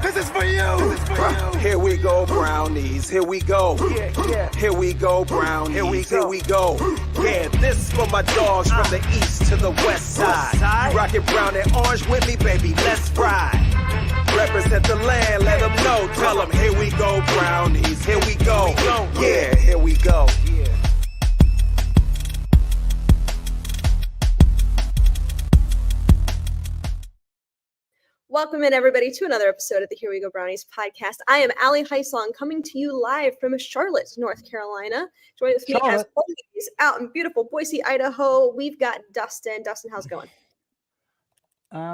This is for you. Here we go, brownies. Here we go. Yeah. Here we go, brownies. Here we go. Yeah, this for my dogs from the east to the west side. You rockin' brown and orange with me, baby. Let's ride. Represent the land, let them know. Tell them, here we go, brownies. Here we go. Yeah, here we go. Welcome in, everybody, to another episode of the Here We Go Brownies podcast. I am Allie Heisong, coming to you live from Charlotte, North Carolina. Joining with me, as always, out in beautiful Boise, Idaho, we've got Dustin. Dustin, how's it going?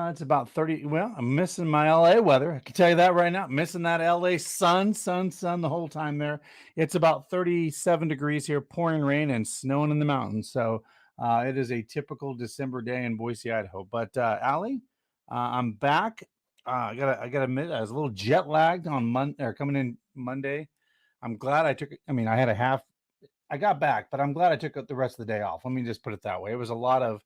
It's about 30. Well, I'm missing my LA weather. I can tell you that right now. Missing that LA sun the whole time there. It's about 37 degrees here, pouring rain and snowing in the mountains. So it is a typical December day in Boise, Idaho. But Allie, I'm back. I gotta admit, I was a little jet lagged on coming in Monday. I'm glad I got back, but I'm glad I took the rest of the day off. Let me just put it that way. It was a lot of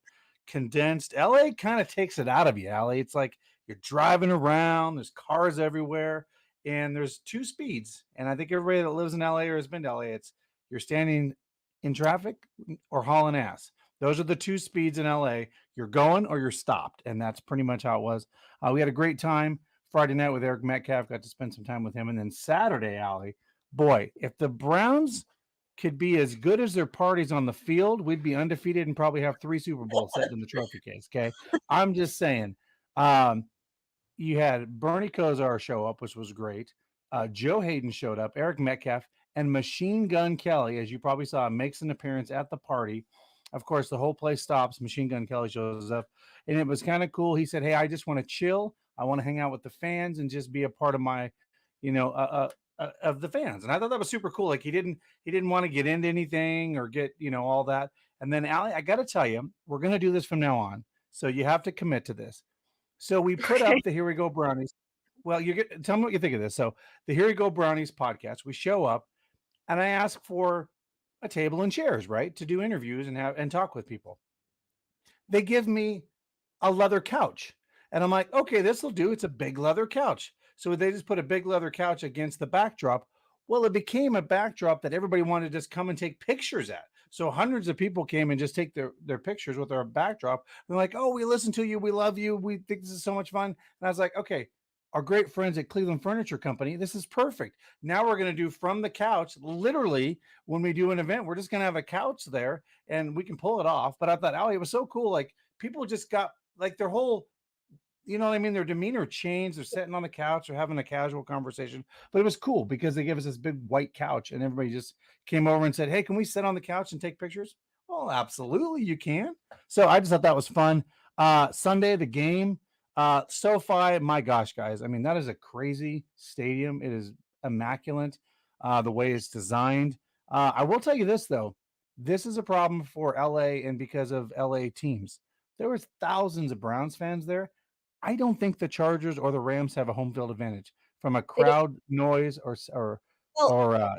condensed. LA kind of takes it out of you, Allie. It's like you're driving around, there's cars everywhere, and there's two speeds. And I think everybody that lives in LA or has been to LA, it's you're standing in traffic or hauling ass. Those are the two speeds in LA. You're going or you're stopped. And that's pretty much how it was. We had a great time Friday night with Eric Metcalf. Got to spend some time with him. And then Saturday, Allie, boy, if the Browns could be as good as their parties on the field, we'd be undefeated and probably have 3 Super Bowls set in the trophy case. Okay. I'm just saying, you had Bernie Kosar show up, which was great. Joe Hayden showed up, Eric Metcalf, and Machine Gun Kelly, as you probably saw, makes an appearance at the party. Of course, the whole place stops. Machine Gun Kelly shows up, and it was kind of cool. He said, "Hey, I just want to chill. I want to hang out with the fans and just be a part of my, of the fans." And I thought that was super cool. Like he didn't want to get into anything or get, all that. And then Allie, I got to tell you, we're going to do this from now on. So you have to commit to this. So we put up the Here We Go Brownies. Well, tell me what you think of this. So the Here We Go Brownies podcast, we show up and I ask for a table and chairs, right, to do interviews and talk with people. They give me a leather couch, and I'm like, okay, this will do. It's a big leather couch. So they just put a big leather couch against the backdrop. Well, it became a backdrop that everybody wanted to just come and take pictures at. So hundreds of people came and just take their pictures with our backdrop. They're like, oh, we listen to you. We love you. We think this is so much fun. And I was like, okay, our great friends at Cleveland Furniture Company, this is perfect. Now we're going to do from the couch. Literally, when we do an event, we're just going to have a couch there and we can pull it off. But I thought, oh, it was so cool. Like people just got like their whole, their demeanor changed. They're sitting on the couch or having a casual conversation. But it was cool because they gave us this big white couch and everybody just came over and said, hey, can we sit on the couch and take pictures? Well, absolutely, you can. So I just thought that was fun. Sunday, the game. SoFi, my gosh, guys. I mean, that is a crazy stadium. It is immaculate, the way it's designed. I will tell you this, though. This is a problem for LA and because of LA teams. There was thousands of Browns fans there. I don't think the Chargers or the Rams have a home field advantage from a crowd noise or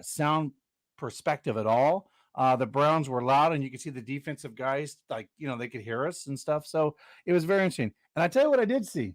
sound perspective at all. The Browns were loud and you could see the defensive guys, like, they could hear us and stuff. So it was very interesting. And I tell you what I did see.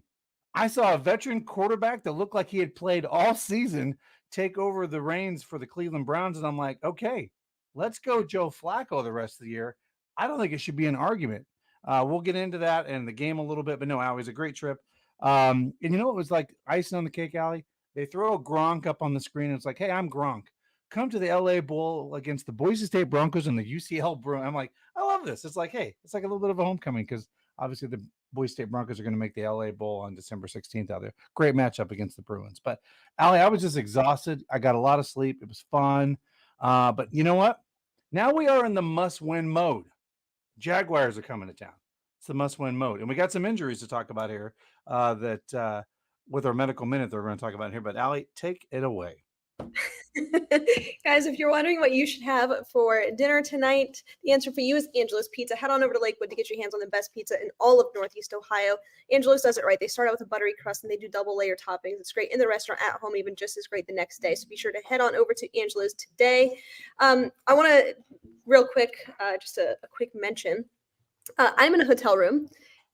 I saw a veteran quarterback that looked like he had played all season take over the reins for the Cleveland Browns. And I'm like, okay, let's go Joe Flacco the rest of the year. I don't think it should be an argument. We'll get into that and the game a little bit, but no, it was a great trip. And it was like icing on the cake, Allie? They throw a Gronk up on the screen. And it's like, hey, I'm Gronk. Come to the LA Bowl against the Boise State Broncos and the UCL Bruins. I'm like, I love this. It's like, hey, it's like a little bit of a homecoming because obviously the Boise State Broncos are going to make the LA Bowl on December 16th out there. Great matchup against the Bruins. But Allie, I was just exhausted. I got a lot of sleep. It was fun. But you know what? Now we are in the must-win mode. Jaguars are coming to town. It's the must-win mode. And we got some injuries to talk about here that with our medical minute that we're going to talk about here. But Allie, take it away. Guys, if you're wondering what you should have for dinner tonight, the answer for you is Angelo's Pizza. Head on over to Lakewood to get your hands on the best pizza in all of Northeast Ohio. Angelo's does it right. They start out with a buttery crust and they do double layer toppings. It's great in the restaurant, at home, even just as great the next day. So be sure to head on over to Angelo's today. I want to real quick, just a quick mention. I'm in a hotel room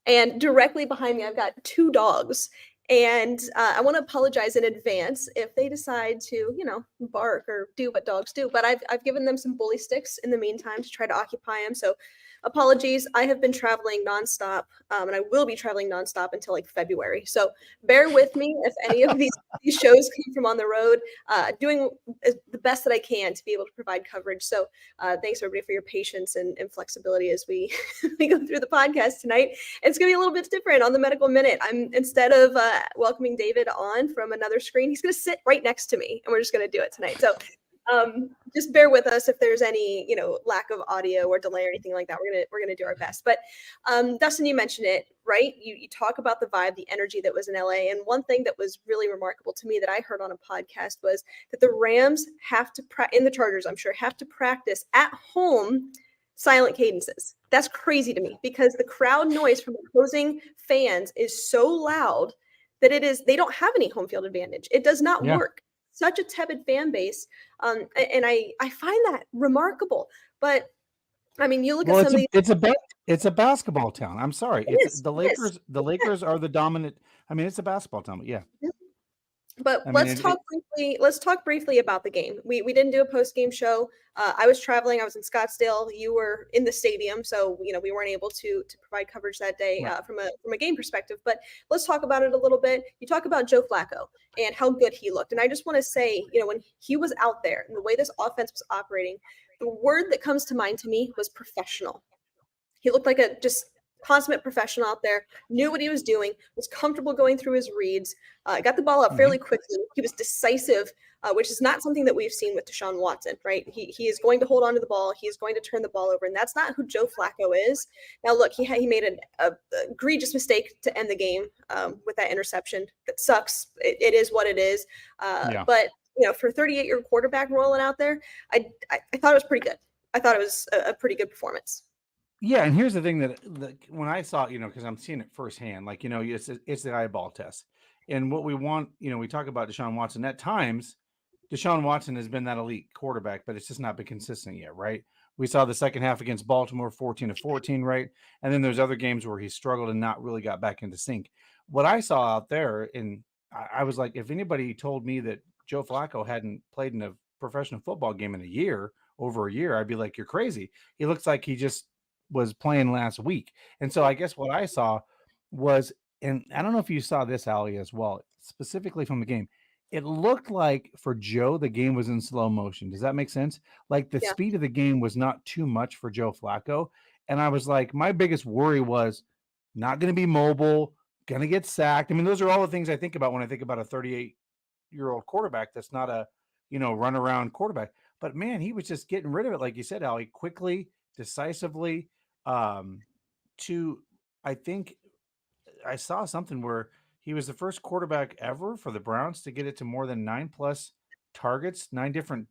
and directly behind me, I've got 2 dogs. And I want to apologize in advance if they decide to, bark or do what dogs do. But I've given them some bully sticks in the meantime to try to occupy them. So apologies. I have been traveling nonstop, and I will be traveling nonstop until like February. So bear with me if any of these shows come from on the road. Doing the best that I can to be able to provide coverage. So thanks everybody for your patience and flexibility as we we go through the podcast tonight. It's going to be a little bit different on the Medical Minute. I'm instead of welcoming David on from another screen, he's going to sit right next to me, and we're just going to do it tonight. So just bear with us if there's any, lack of audio or delay or anything like that. We're gonna do our best. But Dustin, you mentioned it, right? You talk about the vibe, the energy that was in LA, and one thing that was really remarkable to me that I heard on a podcast was that the Rams have to in the Chargers, I'm sure, have to practice at home silent cadences. That's crazy to me because the crowd noise from opposing fans is so loud that they don't have any home field advantage. It does not work. Such a tepid fan base. And I find that remarkable. But I mean, you look at some of these. It's a basketball town. I'm sorry. The Lakers are the dominant. I mean, it's a basketball town, but yeah. But let's talk briefly about the game. We didn't do a post-game show. I was traveling. I was in Scottsdale. You were in the stadium, so we weren't able to provide coverage that day from a game perspective. But let's talk about it a little bit. You talk about Joe Flacco and how good he looked, and I just want to say, when he was out there and the way this offense was operating, the word that comes to mind to me was professional. He looked like a just consummate professional out there, knew what he was doing, was comfortable going through his reads, got the ball out fairly quickly. He was decisive, which is not something that we've seen with Deshaun Watson, right? He is going to hold on to the ball. He is going to turn the ball over, and that's not who Joe Flacco is. Now, look, he made an egregious mistake to end the game with that interception. That sucks. It is what it is. But, for a 38-year quarterback rolling out there, I thought it was pretty good. I thought it was a pretty good performance. Yeah, and here's the thing that when I saw, because I'm seeing it firsthand, it's the eyeball test. And what we want, we talk about Deshaun Watson. At times, Deshaun Watson has been that elite quarterback, but it's just not been consistent yet, right? We saw the second half against Baltimore, 14-14, right? And then there's other games where he struggled and not really got back into sync. What I saw out there, and I was like, if anybody told me that Joe Flacco hadn't played in a professional football game in over a year, I'd be like, you're crazy. He looks like he just was playing last week. And so I guess what I saw was, and I don't know if you saw this, Ali, as well, specifically from the game, it looked like for Joe, the game was in slow motion. Does that make sense? Like the speed of the game was not too much for Joe Flacco. And I was like, my biggest worry was not going to be mobile, going to get sacked. I mean, those are all the things I think about when I think about a 38-year-old quarterback that's not a, run around quarterback. But man, he was just getting rid of it. Like you said, Ali, quickly, decisively. I think I saw something where he was the first quarterback ever for the Browns to get it to more than 9+ targets, 9 different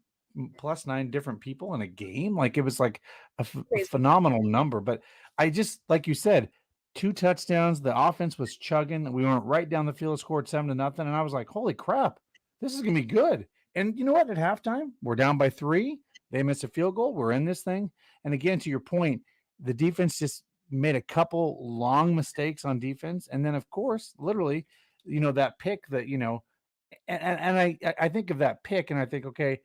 people in a game. Like it was like a phenomenal number. But I just, like you said, 2 touchdowns. The offense was chugging. We went right down the field, scored 7-0. And I was like, holy crap, this is going to be good. And you know what? At halftime, we're down by 3. They missed a field goal. We're in this thing. And again, to your point, the defense just made a couple long mistakes on defense. And then, of course, literally, that pick that, and I think of that pick and I think, okay,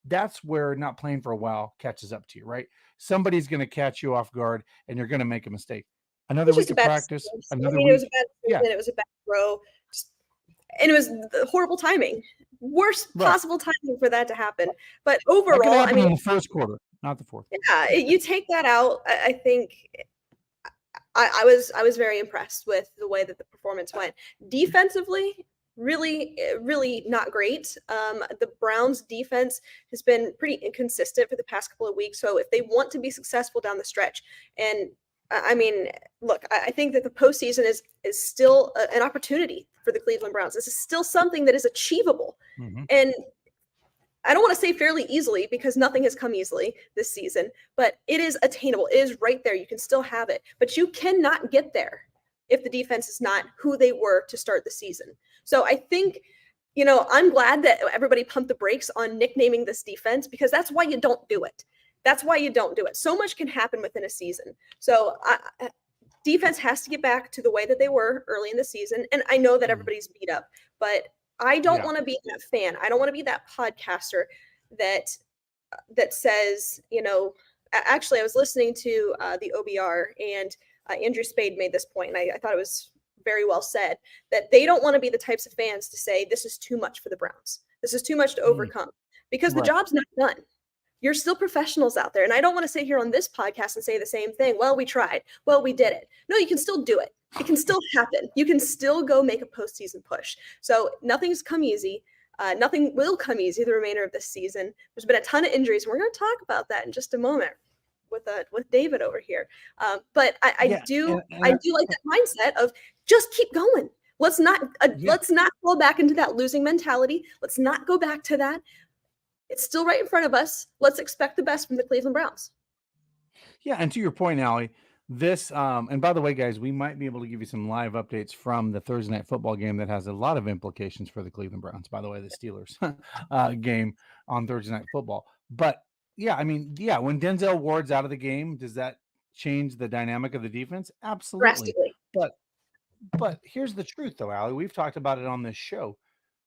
that's where not playing for a while catches up to you, right? Somebody's going to catch you off guard and you're going to make a mistake. Another week of practice. It was a bad season. It was a bad throw. And it was horrible timing. Worst possible timing for that to happen. But overall, in the first quarter, not the fourth. Yeah, you take that out. I think I was very impressed with the way that the performance went. Defensively, really, really not great. The Browns defense has been pretty inconsistent for the past couple of weeks. So if they want to be successful down the stretch, and I mean, look, I think that the postseason is still an opportunity for the Cleveland Browns. This is still something that is achievable. And I don't want to say fairly easily because nothing has come easily this season, but it is attainable. It is right there. You can still have it, but you cannot get there if the defense is not who they were to start the season. So I think, I'm glad that everybody pumped the brakes on nicknaming this defense because that's why you don't do it. That's why you don't do it. So much can happen within a season. So defense has to get back to the way that they were early in the season. And I know that everybody's beat up, but I don't want to be that fan. I don't want to be that podcaster that says, actually, I was listening to the OBR, and Andrew Spade made this point, and I thought it was very well said, that they don't want to be the types of fans to say this is too much for the Browns. This is too much to overcome, because the job's not done. You're still professionals out there. And I don't want to sit here on this podcast and say the same thing. Well, we tried. Well, we did it. No, you can still do it. It can still happen. You can still go make a postseason push. So nothing's come easy. Nothing will come easy the remainder of this season. There's been a ton of injuries. And we're going to talk about that in just a moment with David over here. But I do like that mindset of just keep going. Let's not fall back into that losing mentality. Let's not go back to that. It's still right in front of us. Let's expect the best from the Cleveland Browns. Yeah, and to your point, Allie, this and by the way, guys, we might be able to give you some live updates from the Thursday night football game that has a lot of implications for the Cleveland Browns. By the way, the Steelers game on Thursday night football. But yeah, I mean, when Denzel Ward's out of the game, does that change the dynamic of the defense? Absolutely. Drastically. But here's the truth, though, Allie. We've talked about it on this show.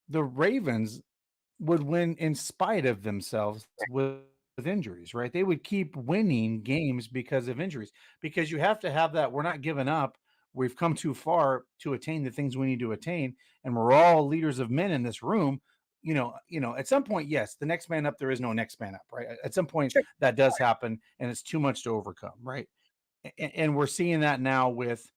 The Ravens would win in spite of themselves with injuries, right? They would keep winning games because of injuries, because you have to have that. We're not giving up. We've come too far to attain the things we need to attain. And we're all leaders of men in this room. At some point, yes, the next man up, there is no next man up, right? At some point that does happen, and it's too much to overcome. Right. And we're seeing that now with,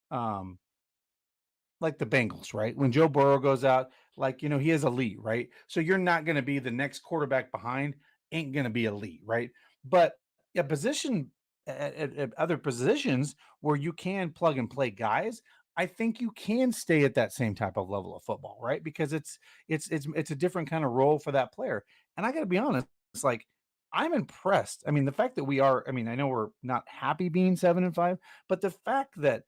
like the Bengals, right? When Joe Burrow goes out, he is elite, right? So you're not going to be the next quarterback behind, ain't going to be elite, right? But a position at other positions where you can plug and play guys, I think you can stay at that same type of level of football, right? Because it's a different kind of role for that player. And I got to be honest, it's like, I'm impressed. I mean, the fact that I know we're not happy being 7-5, but the fact that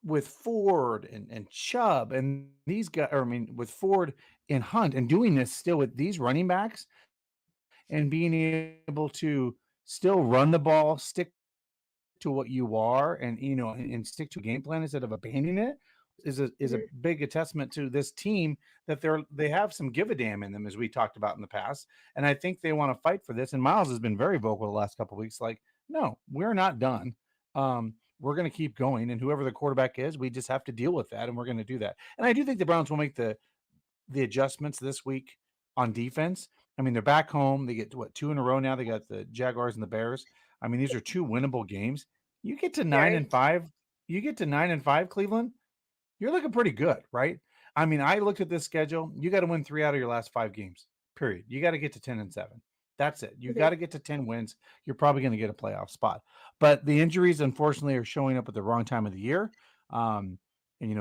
with Ford and Chubb and these guys, with Ford and Hunt, and doing this still with these running backs and being able to still run the ball, stick to what you are, and stick to a game plan instead of abandoning it is a big testament to this team, that they have some give a damn in them, as we talked about in the past. And I think they want to fight for this. And Miles has been very vocal the last couple of weeks. Like, no, we're not done. We're going to keep going, and whoever the quarterback is, we just have to deal with that, and we're going to do that. And I do think the Browns will make the adjustments this week on defense. I mean, they're back home. They get 2 in a row now. They got the Jaguars and the Bears. I mean, these are 2 winnable games. You get to 9-5. You get to 9-5, Cleveland. You're looking pretty good, right? I mean, I looked at this schedule. You got to win 3 out of your last 5 games. Period. You got to get to 10-7. That's it. You got to get to 10 wins. You're probably going to get a playoff spot. But the injuries, unfortunately, are showing up at the wrong time of the year. And,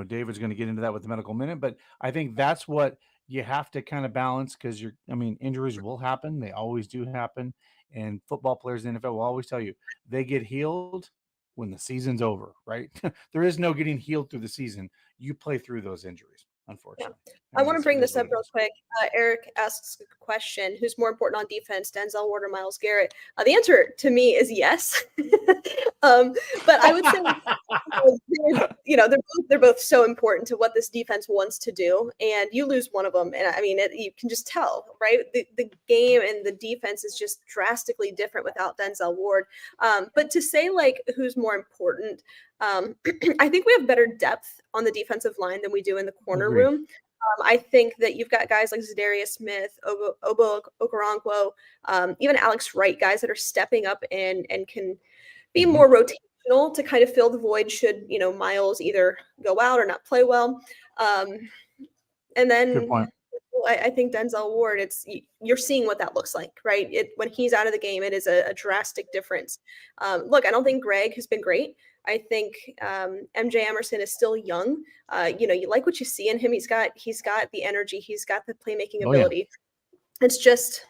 David's going to get into that with the medical minute. But I think that's what you have to kind of balance, because injuries will happen. They always do happen. And football players in the NFL will always tell you they get healed when the season's over, right? There is no getting healed through the season. You play through those injuries, unfortunately. Yeah. I want to bring this up real quick. Eric asks a question: who's more important on defense, Denzel Ward or Myles Garrett? The answer to me is yes. But I would say, they're both so important to what this defense wants to do. And you lose one of them, and you can just tell, right? The game and the defense is just drastically different without Denzel Ward. But to say who's more important, I think we have better depth on the defensive line than we do in the corner room. I think that you've got guys like Zadarius Smith, Obo Okoronkwo, even Alex Wright, guys that are stepping up and can be more rotational to kind of fill the void should, Myles either go out or not play well. And then good point. I think Denzel Ward, you're seeing what that looks like, right? When he's out of the game, it is a drastic difference. Look, I don't think Greg has been great. I think MJ Emerson is still young. You like what you see in him. He's got the energy. He's got the playmaking ability. Yeah. It's just,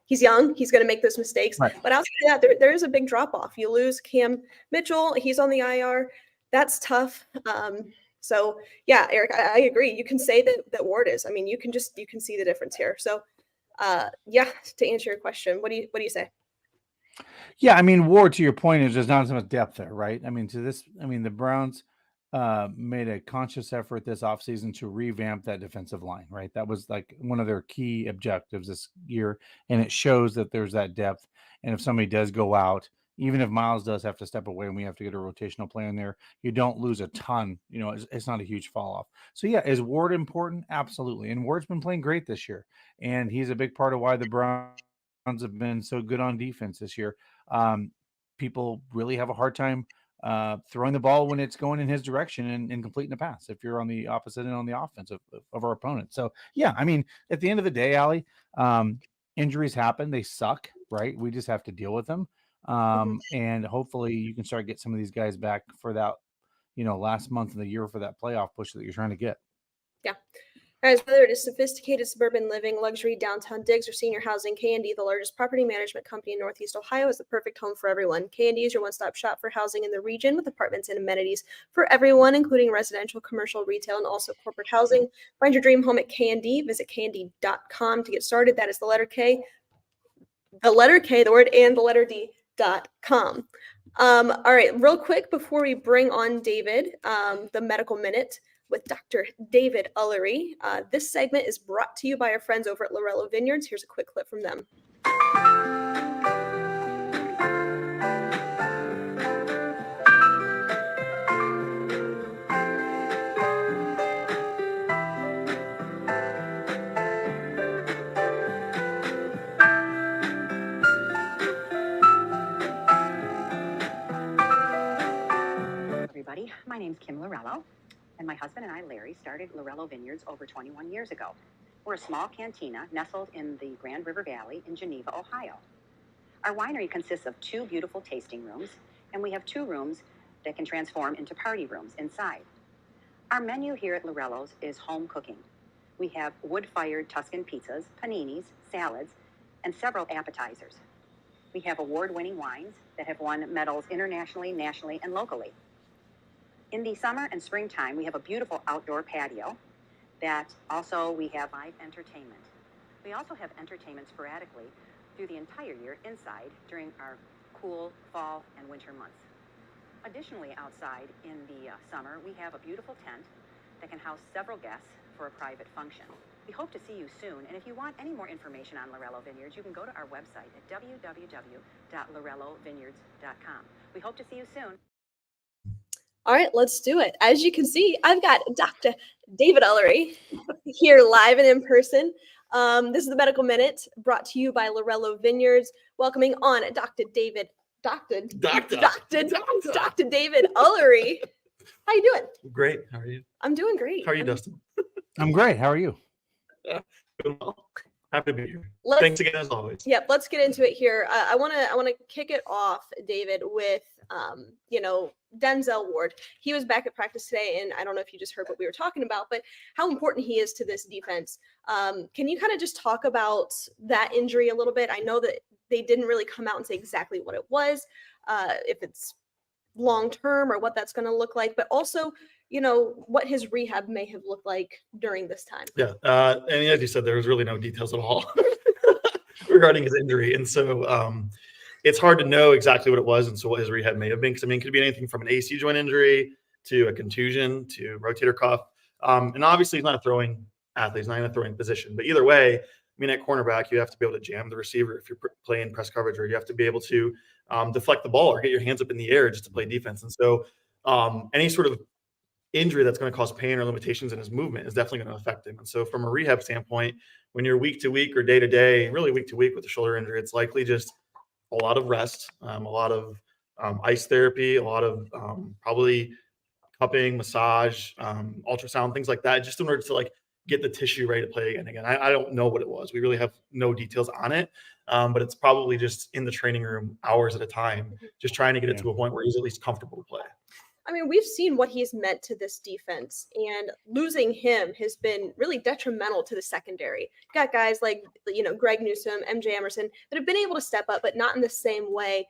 he's young. He's going to make those mistakes. Right. But outside of that, there is a big drop off. You lose Cam Mitchell. He's on the IR. That's tough. So yeah, Eric, I agree. You can say that Ward is. You can see the difference here. So yeah, to answer your question, what do you say? Yeah, I mean, Ward, to your point, is there's not so much depth there, right? I mean, the Browns made a conscious effort this offseason to revamp that defensive line, right? That was like one of their key objectives this year, and it shows that there's that depth. And if somebody does go out, even if Miles does have to step away and we have to get a rotational play in there, you don't lose a ton. It's not a huge fall off. So yeah, is Ward important? Absolutely. And Ward's been playing great this year, and he's a big part of why the Browns have been so good on defense this year. um, People really have a hard time throwing the ball when it's going in his direction and completing a pass if you're on the opposite end on the offense of our opponent. So, yeah, I mean, at the end of the day, Allie, injuries happen. They suck, right? We just have to deal with them. And hopefully you can start get some of these guys back for that, last month of the year for that playoff push that you're trying to get. Yeah. All right, whether it is sophisticated suburban living, luxury downtown digs, or senior housing, K&D, the largest property management company in Northeast Ohio, is the perfect home for everyone. K&D is your one-stop shop for housing in the region with apartments and amenities for everyone, including residential, commercial, retail, and also corporate housing. Find your dream home at K&D. Visit knd.com to get started. That is the letter K, the word, and the letter D.com. All right, real quick before we bring on David, the Medical Minute with Dr. David Ullery. This segment is brought to you by our friends over at Lorello Vineyards. Here's a quick clip from them. Everybody, my name's Kim Lorello, and my husband and I, Larry, started Lorello Vineyards over 21 years ago. We're a small cantina nestled in the Grand River Valley in Geneva, Ohio. Our winery consists of 2 beautiful tasting rooms, and we have 2 rooms that can transform into party rooms inside. Our menu here at Lorello's is home cooking. We have wood-fired Tuscan pizzas, paninis, salads, and several appetizers. We have award-winning wines that have won medals internationally, nationally, and locally. In the summer and springtime, we have a beautiful outdoor patio that also we have live entertainment. We also have entertainment sporadically through the entire year inside during our cool fall and winter months. Additionally, outside in the summer, we have a beautiful tent that can house several guests for a private function. We hope to see you soon, and if you want any more information on Lorello Vineyards, you can go to our website at www.lorellovineyards.com. We hope to see you soon. All right, let's do it. As you can see, I've got Dr. David Ullery here live and in person. This is the Medical Minute brought to you by Lorello Vineyards. Welcoming on Dr. David Ullery. How you doing? Great. How are you? I'm doing great. How are you, Dustin? I'm great. How are you? Doing well. Happy to be here. Thanks again, as always. Yep, let's get into it here. I want to kick it off, David, with Denzel Ward. He was back at practice today, and I don't know if you just heard what we were talking about, but how important he is to this defense. Can you kind of just talk about that injury a little bit? I know that they didn't really come out and say exactly what it was, if it's long term or what that's going to look like, but also, what his rehab may have looked like during this time. Yeah. And as you said, there was really no details at all regarding his injury. And so it's hard to know exactly what it was and so what his rehab may have been. Because, it could be anything from an AC joint injury to a contusion to rotator cuff. And obviously, he's not a throwing athlete. He's not in a throwing position. But either way, at cornerback, you have to be able to jam the receiver if you're playing press coverage, or you have to be able to deflect the ball or get your hands up in the air just to play defense. And so any sort of injury that's going to cause pain or limitations in his movement is definitely going to affect him. And so from a rehab standpoint, when you're week to week or day to day, really week to week with a shoulder injury, it's likely just a lot of rest, a lot of ice therapy, a lot of probably cupping, massage, ultrasound, things like that, just in order to get the tissue ready to play again. I don't know what it was. We really have no details on it, but it's probably just in the training room hours at a time, just trying to get it to a point where he's at least comfortable to play. I mean, we've seen what he's meant to this defense, and losing him has been really detrimental to the secondary. You got guys like, Greg Newsome, MJ Emerson that have been able to step up, but not in the same way.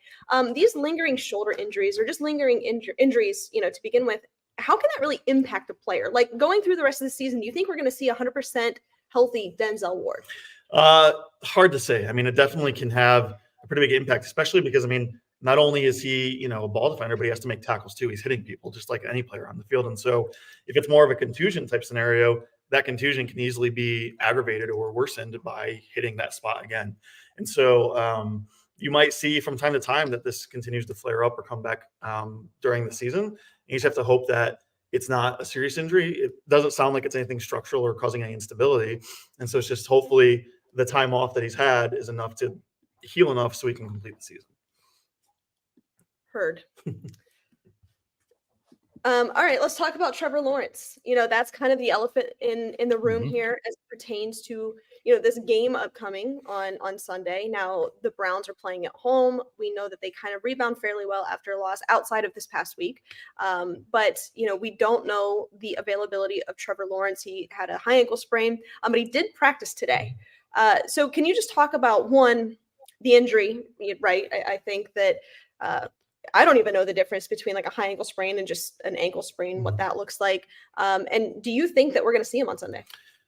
These lingering shoulder injuries or just lingering injuries, to begin with, how can that really impact a player? Like going through the rest of the season, do you think we're going to see 100% healthy Denzel Ward? Hard to say. I mean, it definitely can have a pretty big impact, especially because, I mean, not only is he, a ball defender, but he has to make tackles too. He's hitting people just like any player on the field. And so if it's more of a contusion type scenario, that contusion can easily be aggravated or worsened by hitting that spot again. And so you might see from time to time that this continues to flare up or come back during the season. You just have to hope that it's not a serious injury. It doesn't sound like it's anything structural or causing any instability. And so it's just hopefully the time off that he's had is enough to heal enough so he can complete the season. Heard. All right, let's talk about Trevor Lawrence. That's kind of the elephant in the room here as it pertains to, this game upcoming on Sunday. Now, the Browns are playing at home. We know that they kind of rebound fairly well after a loss outside of this past week. But we don't know the availability of Trevor Lawrence. He had a high ankle sprain, but he did practice today. So can you just talk about, one, the injury, right? I think that I don't even know the difference between like a high ankle sprain and just an ankle sprain, what that looks like. And do you think that we're going to see him on Sunday?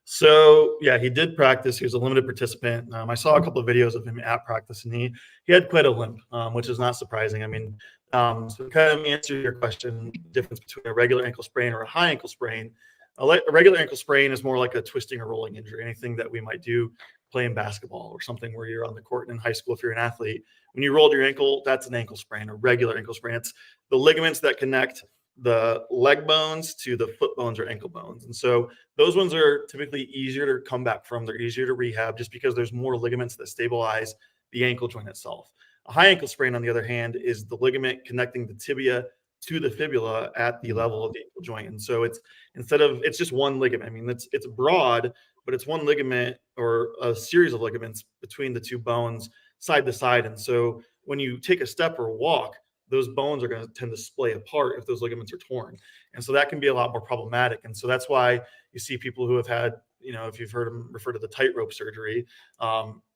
So, yeah, he did practice. He was a limited participant. I saw a couple of videos of him at practice, and he had quite a limp, which is not surprising. I mean, so to kind of answer your question, difference between a regular ankle sprain or a high ankle sprain, a regular ankle sprain is more like a twisting or rolling injury, anything that we might do playing basketball or something where you're on the court in high school if you're an athlete. When you rolled your ankle, that's an ankle sprain, a regular ankle sprain. It's the ligaments that connect the leg bones to the foot bones or ankle bones. And so those ones are typically easier to come back from. They're easier to rehab just because there's more ligaments that stabilize the ankle joint itself. A high ankle sprain, on the other hand, is the ligament connecting the tibia to the fibula at the level of the ankle joint. And so it's just one ligament. I mean, it's broad, but it's one ligament or a series of ligaments between the two bones side to side. And so when you take a step or walk, those bones are going to tend to splay apart if those ligaments are torn. And so that can be a lot more problematic. And so that's why you see people who have had, if you've heard them refer to the tightrope surgery,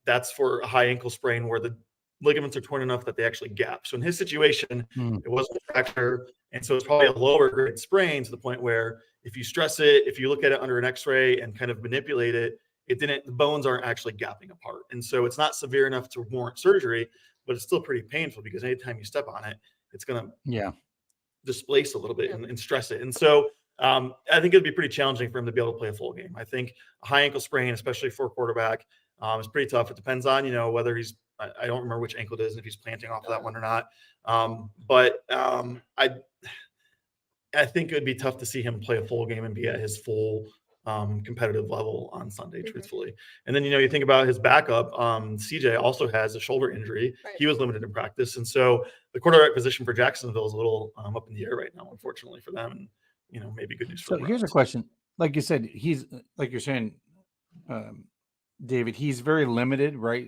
that's for a high ankle sprain where the ligaments are torn enough that they actually gap. So in his situation, it wasn't a fracture. And so it's probably a lower grade sprain to the point where if you stress it, if you look at it under an x-ray and kind of manipulate it, the bones aren't actually gapping apart. And so it's not severe enough to warrant surgery, but it's still pretty painful because anytime you step on it, it's going to displace a little bit and stress it. And so I think it'd be pretty challenging for him to be able to play a full game. I think a high ankle sprain, especially for a quarterback, is pretty tough. It depends on, whether I don't remember which ankle it is and if he's planting off of that one or not. But I think it would be tough to see him play a full game and be at his full competitive level on Sunday, truthfully. And then, you think about his backup, CJ also has a shoulder injury. Right. He was limited in practice. And so the quarterback position for Jacksonville is a little up in the air right now, unfortunately for them. And, maybe good news for them. So here's a question. Like you said, he's, like you're saying, David, he's very limited, right?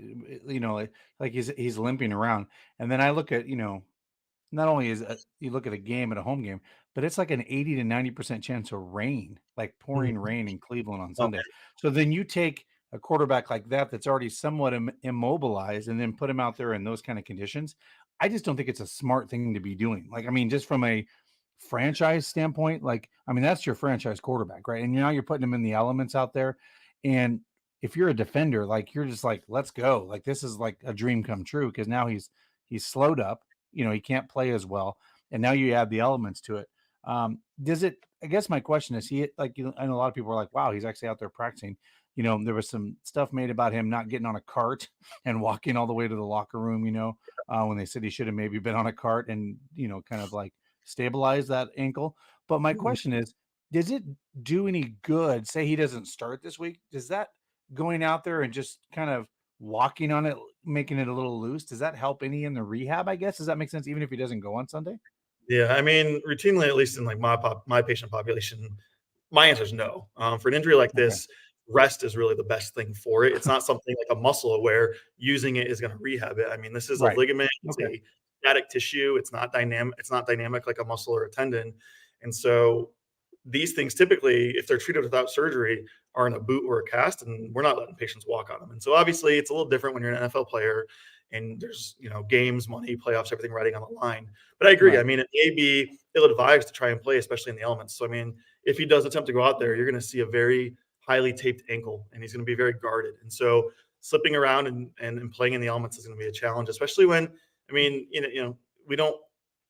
Like he's limping around. And then I look at, not only you look at a game at a home game, but it's like an 80 to 90% chance of rain, like pouring rain in Cleveland on Sunday. Okay. So then you take a quarterback like that's already somewhat immobilized and then put him out there in those kind of conditions. I just don't think it's a smart thing to be doing. Like, I mean, just from a franchise standpoint, that's your franchise quarterback, right? And now you're putting him in the elements out there. And if you're a defender, like, you're just like, let's go. Like, this is like a dream come true because now he's slowed up. He can't play as well. And now you add the elements to it. I guess my question is, I know a lot of people are like, wow, he's actually out there practicing. There was some stuff made about him not getting on a cart and walking all the way to the locker room, when they said he should have maybe been on a cart and, kind of like stabilize that ankle. But my question is, does it do any good? Say he doesn't start this week. Does that going out there and just kind of walking on it, making it a little loose, does that help any in the rehab, I guess? Does that make sense even if he doesn't go on Sunday? Yeah, I mean, routinely, at least in like my patient population, my answer is no. For an injury like this, rest is really the best thing for it. It's not something like a muscle where using it is going to rehab it. I mean, this is a ligament, it's a static tissue. It's not dynamic. It's not dynamic like a muscle or a tendon. And so these things typically, if they're treated without surgery, are in a boot or a cast, and we're not letting patients walk on them. And so obviously it's a little different when you're an NFL player and there's, games, money, playoffs, everything riding on the line. But I agree. Right. I mean, it may be ill-advised to try and play, especially in the elements. So, I mean, if he does attempt to go out there, you're going to see a very highly taped ankle and he's going to be very guarded. And so slipping around and playing in the elements is going to be a challenge, especially when, I mean, we don't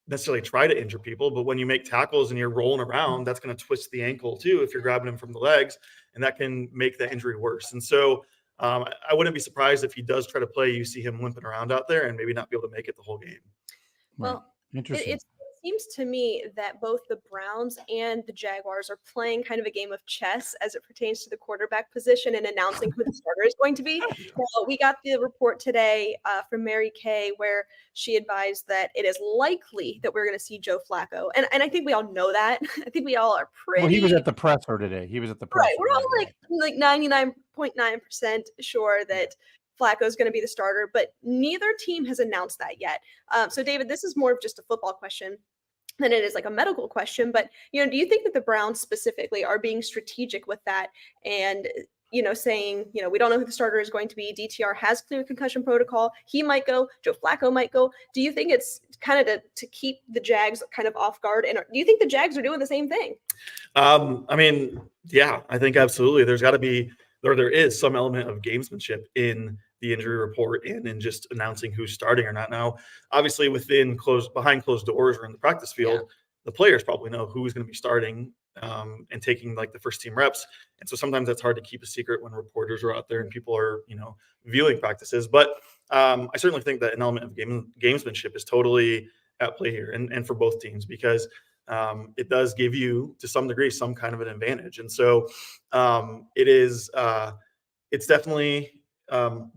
necessarily try to injure people, but when you make tackles and you're rolling around, that's going to twist the ankle too if you're grabbing him from the legs, and that can make the injury worse. And so I wouldn't be surprised if he does try to play. You see him limping around out there and maybe not be able to make it the whole game. Well, Interesting. it seems to me that both the Browns and the Jaguars are playing kind of a game of chess as it pertains to the quarterback position and announcing who the starter is going to be. Now, we got the report today from Mary Kay where she advised that it is likely that we're going to see Joe Flacco. And I think we all know that. I think we all are pretty. Well, he was at the presser today. Right. We're all like 99.9% sure that Flacco is going to be the starter, but neither team has announced that yet. So, David, this is more of just a football question than it is like a medical question. But, do you think that the Browns specifically are being strategic with that and, saying, we don't know who the starter is going to be. DTR has clear concussion protocol. He might go. Joe Flacco might go. Do you think it's kind of to keep the Jags kind of off guard? And do you think the Jags are doing the same thing? I mean, yeah, I think absolutely. There's got to be, or there is some element of gamesmanship in the injury report and in just announcing who's starting or not. Now, obviously, behind closed doors or in the practice field, the players probably know who's going to be starting and taking like the first team reps. And so sometimes that's hard to keep a secret when reporters are out there and people are, viewing practices. But I certainly think that an element of gamesmanship is totally at play here and for both teams, because it does give you to some degree some kind of an advantage. And so it's definitely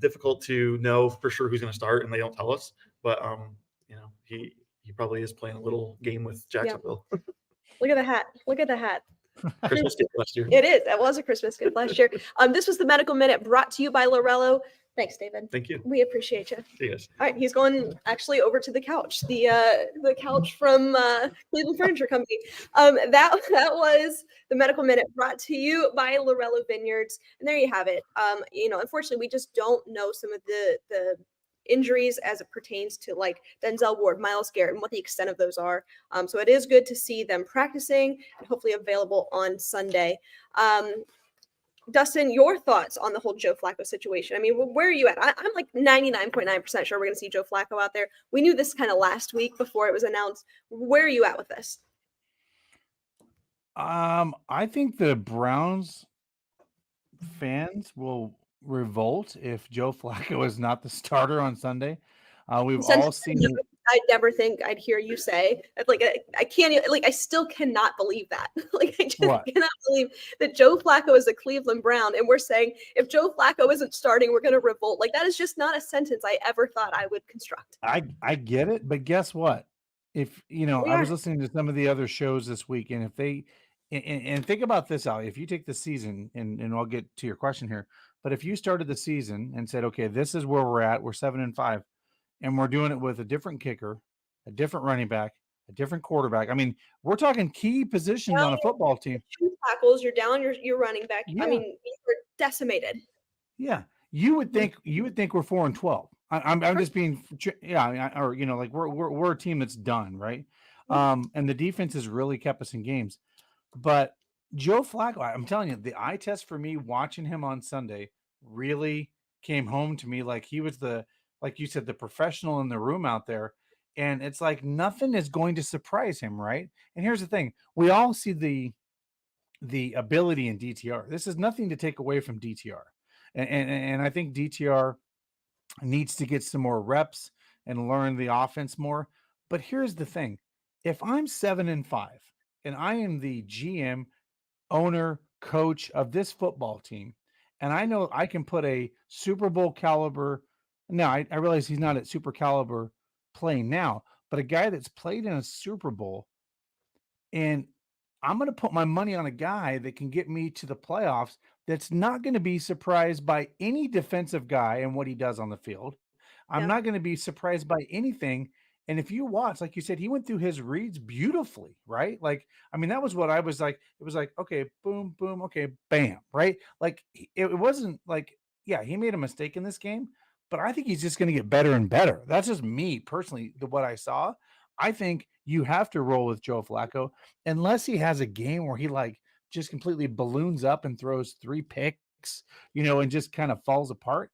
difficult to know for sure who's going to start, and they don't tell us. But he probably is playing a little game with Jacksonville. Yeah. Look at the hat. Look at the hat. Christmas gift last year. It is. That was a Christmas gift last year. This was the Medical Minute brought to you by Lorello. Thanks, David. Thank you. We appreciate you. Yes. All right, he's going actually over to the couch, the couch from Cleveland Furniture Company. That was the Medical Minute brought to you by Lorello Vineyards, and there you have it. Unfortunately, we just don't know some of the injuries as it pertains to like Denzel Ward, Myles Garrett, and what the extent of those are. So it is good to see them practicing and hopefully available on Sunday. Dustin, your thoughts on the whole Joe Flacco situation? I mean, where are you at? I'm like 99.9% sure we're going to see Joe Flacco out there. We knew this kind of last week before it was announced. Where are you at with this? I think the Browns fans will revolt if Joe Flacco is not the starter on Sunday. We've all seen it. I never think I'd hear you say like I can't like I still cannot believe that. Like I just cannot believe that Joe Flacco is a Cleveland Brown and we're saying if Joe Flacco isn't starting, we're going to revolt. Like that is just not a sentence I ever thought I would construct. I get it, but guess what? If I was listening to some of the other shows this week, and if they and think about this, Ali, if you take the season, and I'll get to your question here, but if you started the season and said, okay, this is where we're at, we're 7-5. And we're doing it with a different kicker, a different running back, a different quarterback. I mean, we're talking key positions on a football team. 2 tackles, you're down your running back. Yeah. I mean, you're decimated. Yeah, you would think we're 4-12. I'm just being like we're a team that's done right, and the defense has really kept us in games. But Joe Flacco, I'm telling you, the eye test for me watching him on Sunday really came home to me like he was like you said, the professional in the room out there. And it's like nothing is going to surprise him, right? And here's the thing. We all see the ability in DTR. This is nothing to take away from DTR. And I think DTR needs to get some more reps and learn the offense more. But here's the thing. If I'm 7-5 and I am the GM, owner, coach of this football team, and I know I can put a Super Bowl caliber. Now, I realize he's not at super caliber playing now, but a guy that's played in a Super Bowl, and I'm going to put my money on a guy that can get me to the playoffs that's not going to be surprised by any defensive guy and what he does on the field. I'm not going to be surprised by anything. And if you watch, like you said, he went through his reads beautifully, right? Like, I mean, that was what I was like. It was like, okay, boom, boom, okay, bam, right? Like, it wasn't like, yeah, he made a mistake in this game, but I think he's just going to get better and better. That's just me personally, what I saw. I think you have to roll with Joe Flacco unless he has a game where he like just completely balloons up and throws 3 picks, and just kind of falls apart.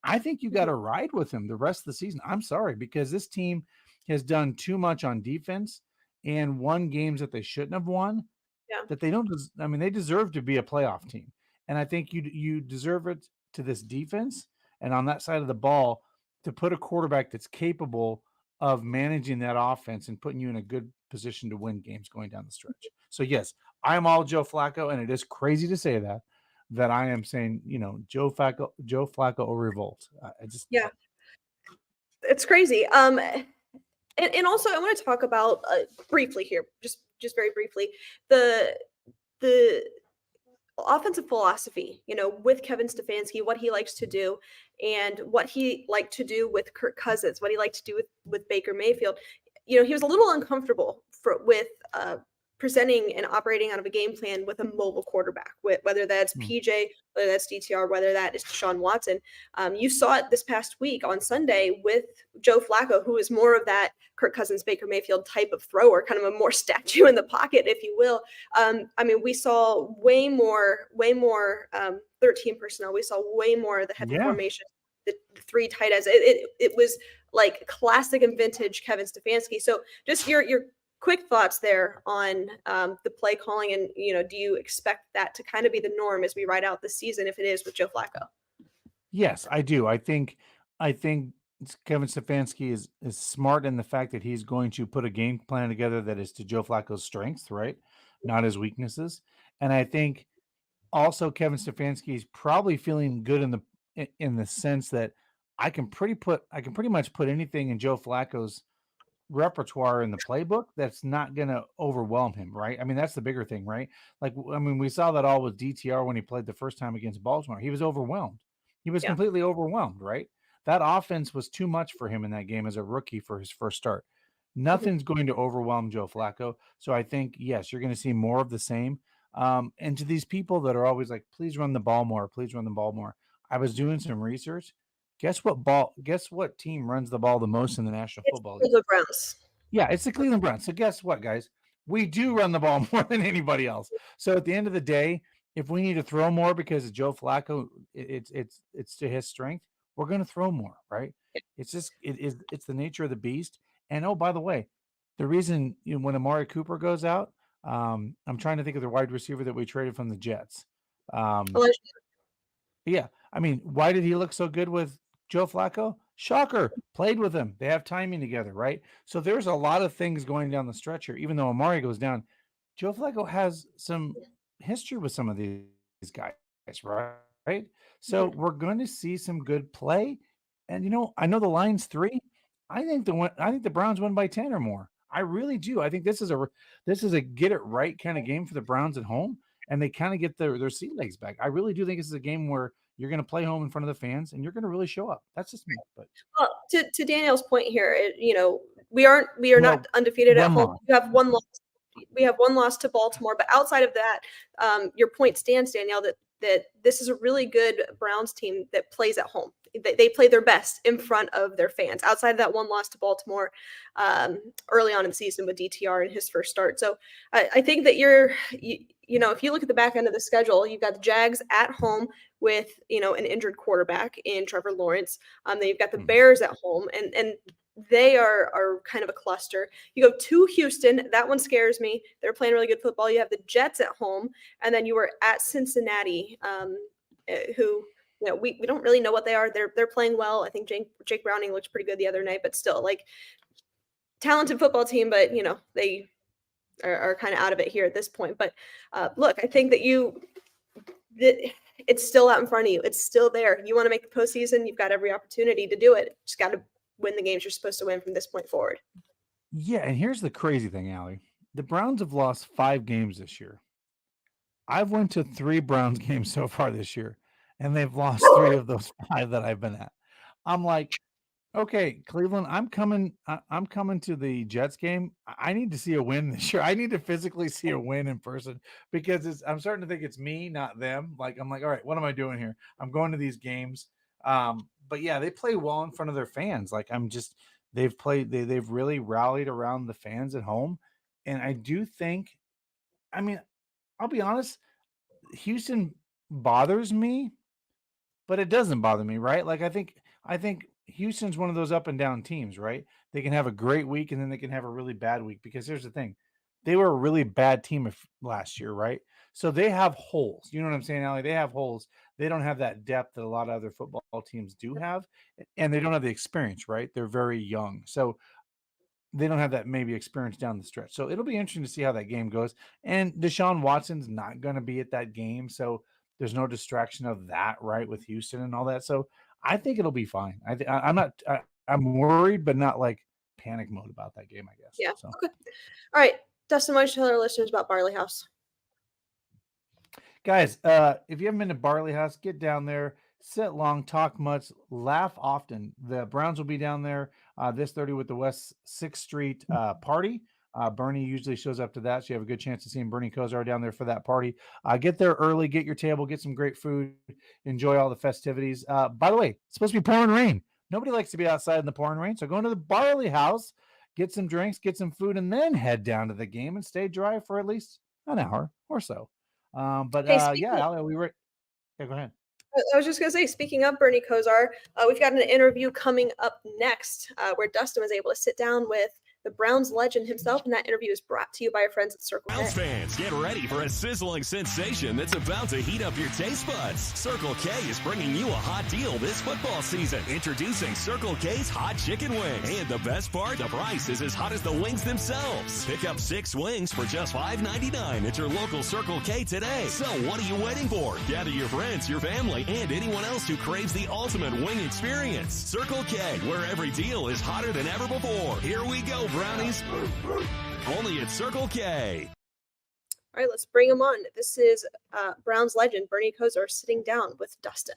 I think you got to ride with him the rest of the season. I'm sorry, because this team has done too much on defense and won games that they shouldn't have won. Yeah. That they don't. I mean, they deserve to be a playoff team, and I think you deserve it to this defense and on that side of the ball to put a quarterback that's capable of managing that offense and putting you in a good position to win games going down the stretch. So yes, I'm all Joe Flacco, and it is crazy to say that I am saying, Joe Flacco or revolt. I just Yeah, it's crazy. And also I want to talk about briefly here, just very briefly, the the offensive philosophy, with Kevin Stefanski, what he likes to do, and what he liked to do with Kirk Cousins, what he liked to do with Baker Mayfield. He was a little uncomfortable with presenting and operating out of a game plan with a mobile quarterback, whether that's PJ, whether that's DTR, whether that is Deshaun Watson. You saw it this past week on Sunday with Joe Flacco, who is more of that Kirk Cousins, Baker Mayfield type of thrower, kind of a more statue in the pocket, if you will. We saw way more 13 personnel. We saw way more of the heavy formation, the three tight ends. It was like classic and vintage Kevin Stefanski. So just your quick thoughts there on the play calling, and do you expect that to kind of be the norm as we ride out the season if it is with Joe Flacco? Yes, I do. I think Kevin Stefanski is smart in the fact that he's going to put a game plan together that is to Joe Flacco's strengths, right? Not his weaknesses. And I think also Kevin Stefanski is probably feeling good in the sense that I can pretty much put anything in Joe Flacco's repertoire in the playbook that's not going to overwhelm him, right? I mean, that's the bigger thing, right? We saw that all with DTR when he played the first time against Baltimore. He was overwhelmed. He was completely overwhelmed, right? That offense was too much for him in that game as a rookie for his first start. Nothing's going to overwhelm Joe Flacco. So I think, yes, you're going to see more of the same. And to these people that are always like, please run the ball more, please run the ball more. I was doing some research. Guess what team runs the ball the most in the National Football League? The Browns. Yeah, it's the Cleveland Browns. So guess what, guys? We do run the ball more than anybody else. So at the end of the day, if we need to throw more because of Joe Flacco, it's to his strength, we're going to throw more, right? It's the nature of the beast. And oh, by the way, the reason when Amari Cooper goes out, I'm trying to think of the wide receiver that we traded from the Jets. Yeah, I mean, why did he look so good with Joe Flacco? Shocker, played with him. They have timing together, right? So there's a lot of things going down the stretch here. Even though Amari goes down, Joe Flacco has some history with some of these guys, right? So we're going to see some good play. And I know the line's 3. I think the Browns win by 10 or more. I really do. I think this is a get it right kind of game for the Browns at home, and they kind of get their sea legs back. I really do think this is a game where you're going to play home in front of the fans, and you're going to really show up. That's just me. But to Danielle's point here, we are not undefeated at home. You have one loss. We have one loss to Baltimore, but outside of that, your point stands, Danielle, that this is a really good Browns team that plays at home. They play their best in front of their fans. Outside of that one loss to Baltimore early on in the season with DTR in his first start. So I think that if you look at the back end of the schedule, you've got the Jags at home with an injured quarterback in Trevor Lawrence. Then you've got the Bears at home, and they are kind of a cluster. You go to Houston. That one scares me. They're playing really good football. You have the Jets at home, and then you were at Cincinnati, who we don't really know what they are. They're playing well. I think Jake Browning looked pretty good the other night, but still, like, talented football team. But they are kind of out of it here at this point. But look, I think that it's still out in front of you. It's still there. You want to make the postseason. You've got every opportunity to do it. Just got to win the games you're supposed to win from this point forward. Yeah, and here's the crazy thing, Allie. The Browns have lost 5 games this year. I've went to 3 Browns games so far this year, and they've lost 3 of those 5 that I've been at. I'm like, okay, Cleveland, I'm coming to the Jets game. I need to see a win this year. I need to physically see a win in person because I'm starting to think it's me, not them. Like, I'm like, all right, what am I doing here? I'm going to these games. But yeah, they play well in front of their fans. Like, they've really rallied around the fans at home. And I do think, I'll be honest, Houston bothers me, but it doesn't bother me, right? Like I think Houston's one of those up and down teams, right? They can have a great week and then they can have a really bad week, because here's the thing. They were a really bad team last year, right? So they have holes. You know what I'm saying, Allie? They have holes. They don't have that depth that a lot of other football teams do have, and they don't have the experience, right? They're very young. So they don't have that maybe experience down the stretch. So it'll be interesting to see how that game goes. And Deshaun Watson's not going to be at that game. So there's no distraction of that, right, with Houston and all that. So I think it'll be fine. I'm worried, but not like panic mode about that game, I guess. Yeah. So. Okay. All right. Dustin, why don't you tell our listeners about Barley House? Guys, if you haven't been to Barley House, get down there, sit long, talk much, laugh often. The Browns will be down there this 30 with the West 6th Street party. Bernie usually shows up to that, so you have a good chance of seeing Bernie Kosar down there for that party. Get there early, get your table, get some great food, enjoy all the festivities. By the way, it's supposed to be pouring rain. Nobody likes to be outside in the pouring rain, so go into the Barley House, get some drinks, get some food, and then head down to the game and stay dry for at least an hour or so. Yeah, Allie, go ahead. I was just going to say, speaking of Bernie Kosar, we've got an interview coming up next where Dustin was able to sit down with the Browns legend himself, and that interview is brought to you by our friends at Circle K. Browns fans, get ready for a sizzling sensation that's about to heat up your taste buds. Circle K is bringing you a hot deal this football season. Introducing Circle K's Hot Chicken Wings. And the best part, the price is as hot as the wings themselves. Pick up 6 wings for just $5.99 at your local Circle K today. So what are you waiting for? Gather your friends, your family, and anyone else who craves the ultimate wing experience. Circle K, where every deal is hotter than ever before. Here we go, Brownies. Only at Circle K. All right, let's bring him on. This is Browns legend Bernie Kosar sitting down with Dustin.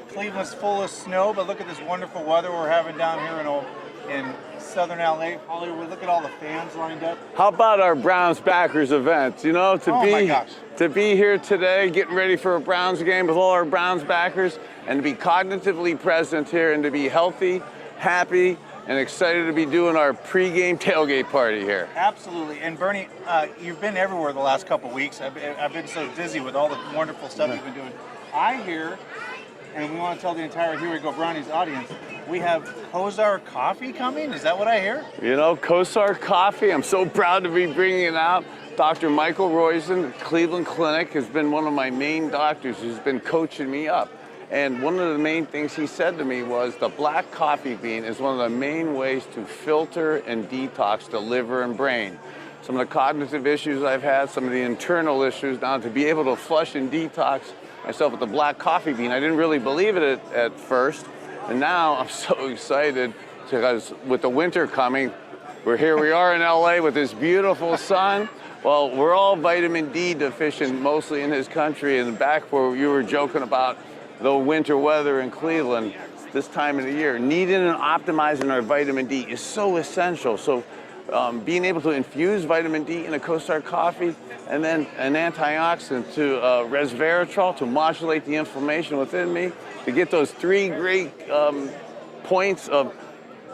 Cleveland's full of snow, but look at this wonderful weather we're having down here in southern LA, Hollywood. Look at all the fans lined up. How about our Browns backers event? You know, to be here today, getting ready for a Browns game with all our Browns backers, and to be cognitively present here, and to be healthy, happy, and excited to be doing our pregame tailgate party here. Absolutely. And Bernie, you've been everywhere the last couple weeks. I've been so dizzy with all the wonderful stuff you've been doing. I hear, and we want to tell the entire Here We Go Brownies audience, we have Kosar Coffee coming. Is that what I hear? You know, Kosar Coffee, I'm so proud to be bringing it out. Dr. Michael Roizen at Cleveland Clinic has been one of my main doctors who's been coaching me up. And one of the main things he said to me was the black coffee bean is one of the main ways to filter and detox the liver and brain. Some of the cognitive issues I've had, some of the internal issues, now to be able to flush and detox myself with the black coffee bean, I didn't really believe it at first. And now I'm so excited because with the winter coming, here we are in LA with this beautiful sun. Well, we're all vitamin D deficient mostly in this country, and back where you were joking about the winter weather in Cleveland this time of the year, needing and optimizing our vitamin D is so essential. So being able to infuse vitamin D in a Kosar coffee, and then an antioxidant to resveratrol to modulate the inflammation within me, to get those 3 great points of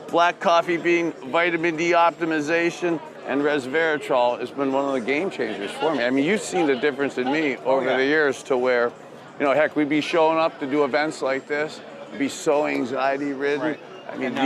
black coffee bean, vitamin D optimization, and resveratrol has been one of the game changers for me. I mean, you've seen the difference in me over the years to where, you know, heck, we'd be showing up to do events like this, be so anxiety ridden. Right. I mean,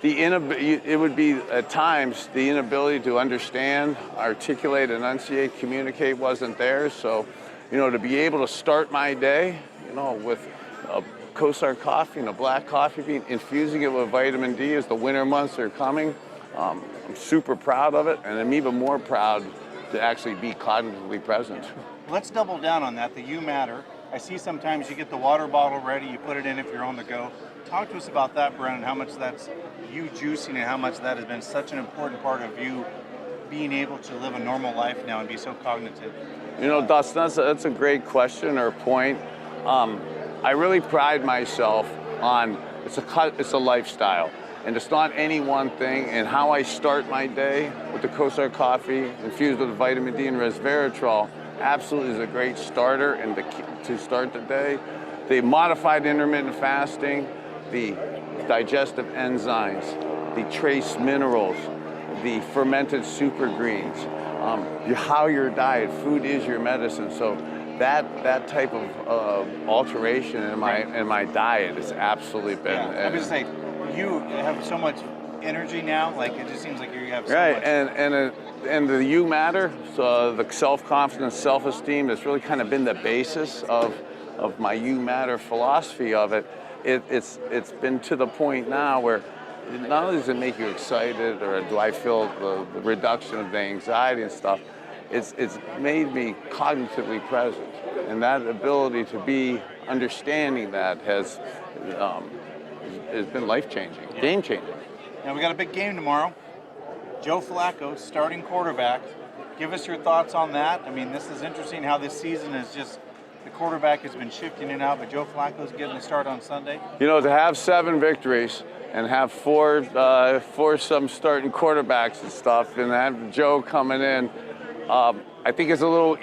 it would be at times the inability to understand, articulate, enunciate, communicate wasn't there. So, you know, to be able to start my day, you know, with a Kosar coffee and a black coffee bean, infusing it with vitamin D as the winter months are coming, I'm super proud of it, and I'm even more proud to actually be cognitively present. Let's double down on that, the you matter. I see sometimes you get the water bottle ready, you put it in if you're on the go. Talk to us about that, Brennan, how much that's you juicing and how much that has been such an important part of you being able to live a normal life now and be so cognitive. You know, Dustin, that's a great question or point. I really pride myself on, it's a lifestyle. And it's not any one thing, and how I start my day with the Kosar coffee infused with vitamin D and resveratrol absolutely is a great starter and to start the day. The modified intermittent fasting, the digestive enzymes, the trace minerals, the fermented super greens, how your diet, food is your medicine. So that type of alteration in my diet has absolutely been. Yeah, I was just saying, you have so much energy now. Like it just seems like you have so right, much. and the you matter, so the self-confidence, self-esteem has really kind of been the basis of my you matter philosophy of it. It's been to the point now where not only does it make you excited, or do I feel the reduction of the anxiety and stuff, it's made me cognitively present, and that ability to be understanding that has been life-changing, game-changing. Now we got a big game tomorrow. Joe Flacco, starting quarterback. Give us your thoughts on that. I mean, this is interesting how this season is just, the quarterback has been shifting in and out, but Joe Flacco's getting the start on Sunday. You know, to have 7 victories and have four some starting quarterbacks and stuff, and have Joe coming in, I think it's a little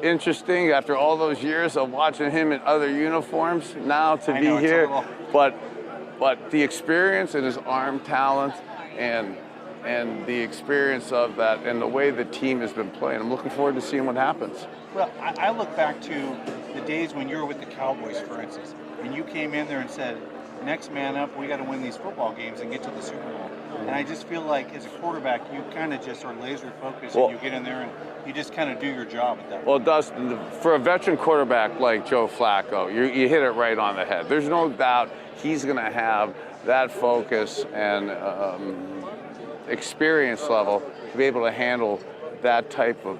interesting after all those years of watching him in other uniforms now to be here. But the experience and his arm talent and the experience of that and the way the team has been playing, I'm looking forward to seeing what happens. Well, I look back to the days when you were with the Cowboys, for instance, and you came in there and said, next man up, we got to win these football games and get to the Super Bowl. And I just feel like as a quarterback, you kind of just are laser focused, and you get in there and you just kind of do your job at that point. Well, Dustin, for a veteran quarterback like Joe Flacco, you hit it right on the head. There's no doubt he's going to have that focus and experience level to be able to handle that type of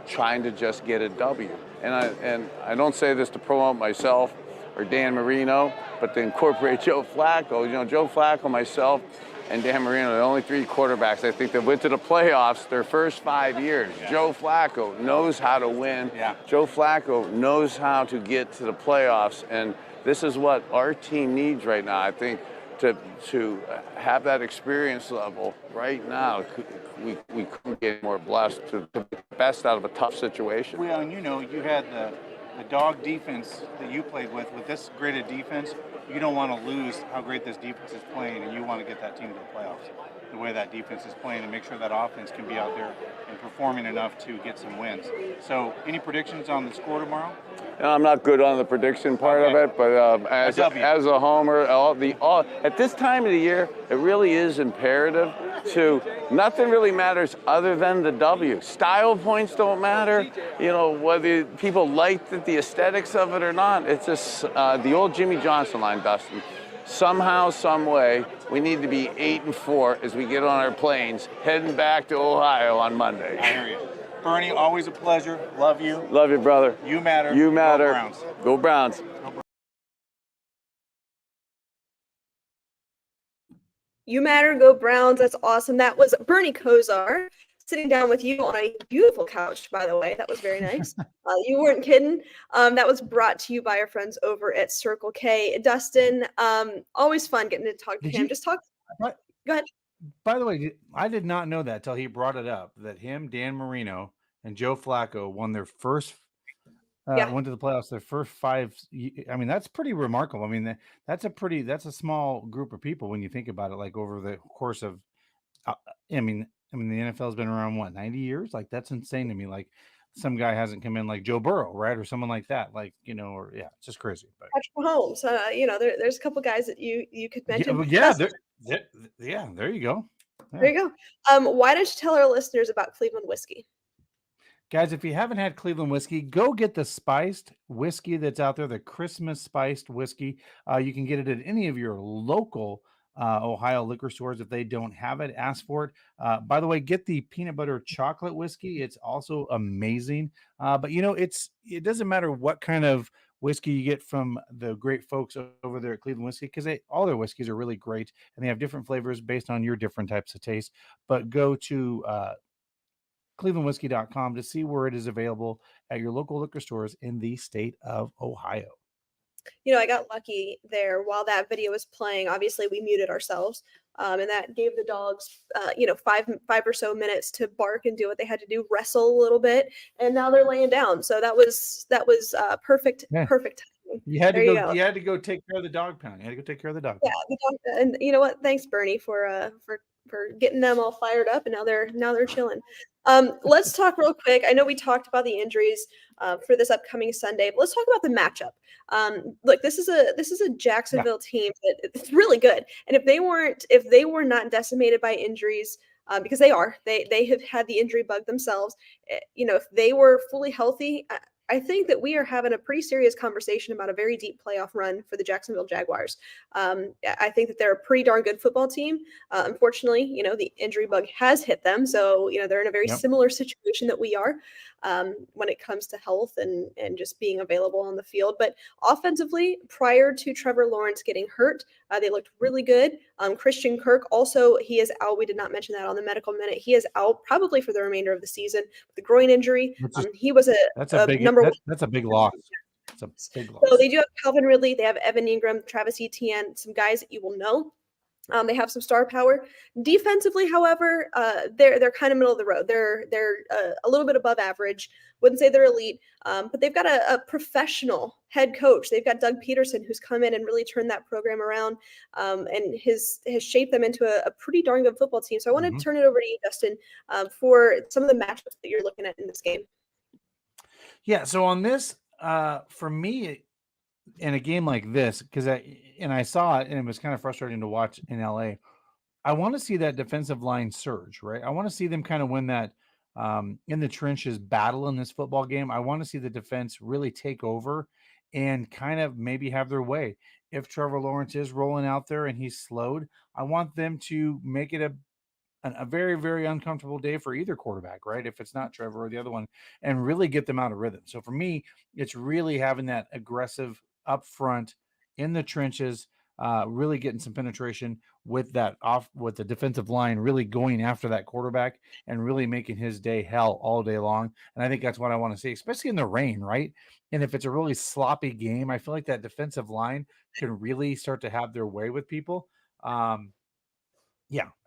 trying to just get a W. And I don't say this to promote myself or Dan Marino, but to incorporate Joe Flacco. You know, Joe Flacco, myself, and Dan Marino, the only 3 quarterbacks I think that went to the playoffs their first 5 years. Yeah. Joe Flacco knows how to win. Yeah. Joe Flacco knows how to get to the playoffs, and this is what our team needs right now. I think to have that experience level right now, we couldn't get more blessed to get the best out of a tough situation. Well, and you know, you had the dog defense that you played with this graded defense. You don't want to lose how great this defense is playing, and you want to get that team to the playoffs the way that defense is playing and make sure that offense can be out there and performing enough to get some wins. So any predictions on the score tomorrow? No, I'm not good on the prediction part of it, but as a homer, at this time of the year, it really is imperative to, nothing really matters other than the W. Style points don't matter, you know, whether people like the aesthetics of it or not. It's just the old Jimmy Johnson line, Dustin. Somehow, some way, we need to be 8-4 as we get on our planes heading back to Ohio on Monday. I hear you. Bernie, always a pleasure. Love you. Love you, brother. You matter. You matter. Go Browns. Go Browns. You matter, go Browns. That's awesome. That was Bernie Kosar sitting down with you on a beautiful couch, by the way. That was very nice. You weren't kidding. That was brought to you by our friends over at Circle K. Dustin, always fun getting to talk to him. Just talk. Go ahead. By the way, I did not know that till he brought it up, that him, Dan Marino, and Joe Flacco won their first went to the playoffs their first 5. I mean, that's pretty remarkable. I mean, that's a small group of people when you think about it, like over the course of I mean the NFL's been around 90 years? Like, that's insane to me. Like, some guy hasn't come in like Joe Burrow, right? Or someone like that, like, you know, or it's just crazy. But Patrick Mahomes, you know, there's a couple guys that you could mention. There you go. Yeah. There you go. Why don't you tell our listeners about Cleveland whiskey? Guys, if you haven't had Cleveland whiskey, go get the spiced whiskey that's out there, the Christmas spiced whiskey. You can get it at any of your local Ohio liquor stores. If they don't have it, ask for it. By the way, get the peanut butter chocolate whiskey. It's also amazing. But you know, it doesn't matter what kind of whiskey you get from the great folks over there at Cleveland Whiskey, because all their whiskeys are really great, and they have different flavors based on your different types of taste. But go to clevelandwhiskey.com to see where it is available at your local liquor stores in the state of Ohio. You know, I got lucky there while that video was playing. Obviously, we muted ourselves, and that gave the dogs, 5 or so minutes to bark and do what they had to do, wrestle a little bit, and now they're laying down. So that was perfect. Yeah. Perfect. You had to You had to go take care of the dog pound. You had to go take care of the dog. Yeah, and you know what? Thanks, Bernie, for getting them all fired up, and now they're chilling. Let's talk real quick. I know we talked about the injuries for this upcoming Sunday, but let's talk about the matchup. Look, this is a Jacksonville team that it's really good, and if they were not decimated by injuries, because they have had the injury bug themselves. If they were fully healthy, I think that we are having a pretty serious conversation about a very deep playoff run for the Jacksonville Jaguars. I think that they're a pretty darn good football team. Unfortunately, the injury bug has hit them, so they're in a very similar situation that we are when it comes to health and just being available on the field. But offensively, prior to Trevor Lawrence getting hurt, they looked really good. Christian Kirk also, he is out. We did not mention that on the medical minute. He is out probably for the remainder of the season with the groin injury. He was that's a big number one. That's a big loss. It's a big loss. So they do have Calvin Ridley. They have Evan Ingram, Travis Etienne, some guys that you will know. They have some star power. Defensively, however, they're kind of middle of the road. They're a little bit above average. Wouldn't say they're elite, but they've got a professional head coach. They've got Doug Peterson, who's come in and really turned that program around, and has shaped them into a pretty darn good football team. So I want to turn it over to you, Dustin, for some of the matchups that you're looking at in this game. Yeah. So on this, for me, in a game like this, because I saw it and it was kind of frustrating to watch in LA. I want to see that defensive line surge, right? I want to see them kind of win that in the trenches battle in this football game. I want to see the defense really take over and kind of maybe have their way. If Trevor Lawrence is rolling out there and he's slowed, I want them to make it a very, very uncomfortable day for either quarterback, right? If it's not Trevor or the other one, and really get them out of rhythm. So for me, it's really having that aggressive up front in the trenches, really getting some penetration with the defensive line, really going after that quarterback and really making his day hell all day long. And I think that's what I want to see, especially in the rain, right? And if it's a really sloppy game, I feel like that defensive line can really start to have their way with people. Yeah,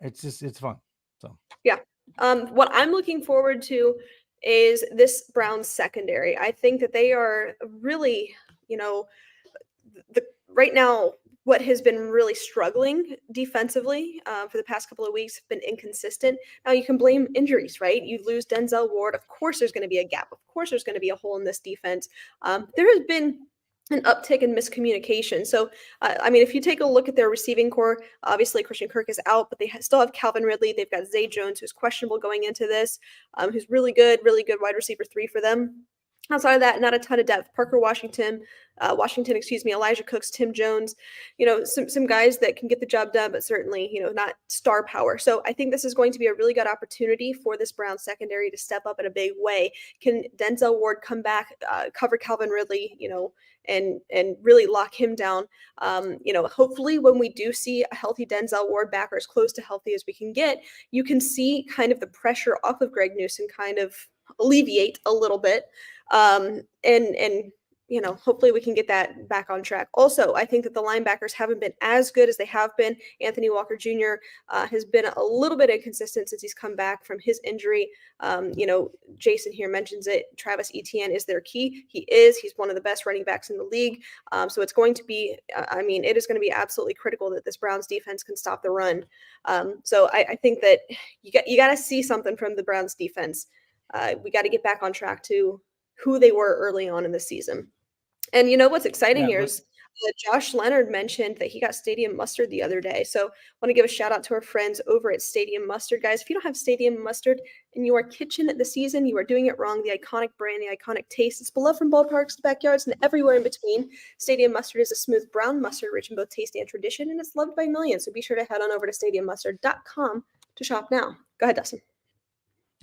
it's fun. So yeah, what I'm looking forward to is this Browns secondary. I think that they are really, right now what has been really struggling defensively for the past couple of weeks have been inconsistent. Now you can blame injuries, right? You lose Denzel Ward. Of course, there's going to be a gap. Of course, there's going to be a hole in this defense. There has been an uptick in miscommunication. So, if you take a look at their receiving core, obviously Christian Kirk is out, but they still have Calvin Ridley. They've got Zay Jones, who's questionable going into this, who's really good wide receiver 3 for them. Outside of that, not a ton of depth. Parker Washington, Elijah Cooks, Tim Jones, some guys that can get the job done, but certainly, not star power. So I think this is going to be a really good opportunity for this Browns secondary to step up in a big way. Can Denzel Ward come back, cover Calvin Ridley, and really lock him down? Hopefully when we do see a healthy Denzel Ward back, or as close to healthy as we can get, you can see kind of the pressure off of Greg Newsome kind of alleviate a little bit. Hopefully we can get that back on track. Also, I think that the linebackers haven't been as good as they have been. Anthony Walker Jr. Has been a little bit inconsistent since he's come back from his injury. Jason here mentions it. Travis Etienne is their key. He's one of the best running backs in the league. So it's going to be, it is going to be absolutely critical that this Browns defense can stop the run. So I think that you got to see something from the Browns defense. We got to get back on track to who they were early on in the season. And what's exciting here is Josh Leonard mentioned that he got Stadium Mustard the other day. So I want to give a shout out to our friends over at Stadium Mustard. Guys, if you don't have Stadium Mustard in your kitchen this season, you are doing it wrong. The iconic brand, the iconic taste. It's beloved from ballparks to backyards and everywhere in between. Stadium Mustard is a smooth brown mustard rich in both taste and tradition, and it's loved by millions. So be sure to head on over to stadiummustard.com to shop now. Go ahead, Dustin.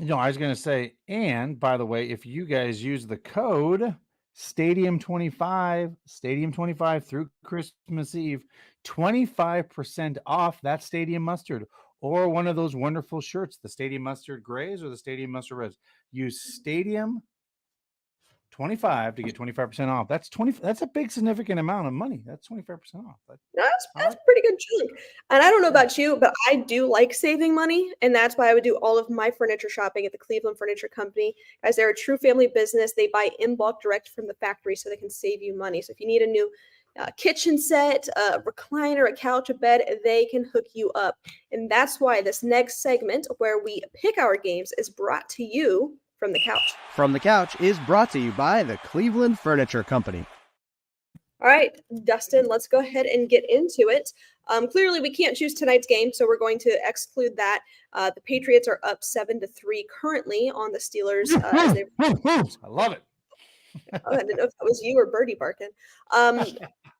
I was going to say, and by the way, if you guys use the code Stadium25 through Christmas Eve, 25% off that Stadium Mustard or one of those wonderful shirts, the Stadium Mustard Grays or the Stadium Mustard Reds. Use Stadium 25 to get 25% off. That's 20. That's a big significant amount of money. That's 25% off. That's I like a pretty good chunk. And I don't know about you, but I do like saving money, and that's why I would do all of my furniture shopping at the Cleveland Furniture Company. Guys, they're a true family business. They buy in bulk direct from the factory so they can save you money. So if you need a new kitchen set, a recliner, a couch, a bed, they can hook you up. And that's why this next segment where we pick our games is brought to you from the couch. From the Couch is brought to you by the Cleveland Furniture Company. All right, Dustin, let's go ahead and get into it. Clearly, we can't choose tonight's game, so we're going to exclude that. The Patriots are up 7-3 currently on the Steelers. I love it. I didn't know if that was you or Birdie barking.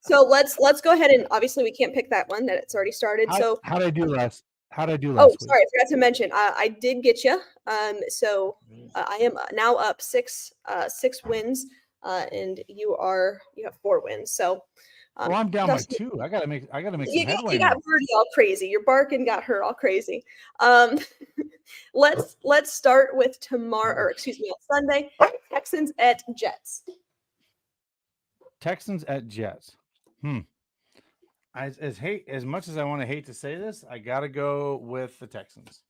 So let's go ahead and obviously we can't pick that one that it's already started. How did I do last? How did I do Oh, last week? sorry, I forgot to mention. I did get you. I am now up six wins, and you have 4 wins. So. Well, I'm down Dustin, by 2. I gotta make some you headway. got Birdie all crazy. Your barking got her all crazy. Let's start with on Sunday. Texans at Jets. Texans at Jets. As much as I want to hate to say this, I gotta go with the Texans.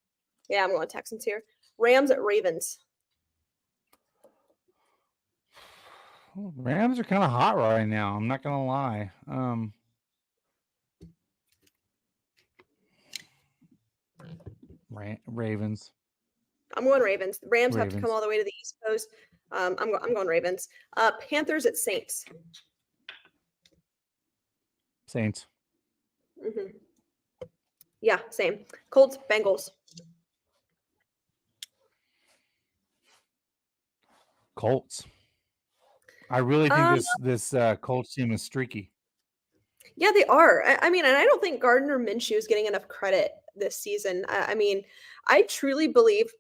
Yeah, I'm going Texans here. Rams at Ravens. Rams are kind of hot right now. I'm not gonna lie. Ravens. I'm going Ravens. The Rams have to come all the way to the East Coast. I'm going Ravens. Panthers at Saints. Saints. Mm-hmm. Yeah, same. Colts, Bengals. Colts. I really think this Colts team is streaky. Yeah, they are. I mean, and I don't think Gardner Minshew is getting enough credit this season. I mean, I truly believe,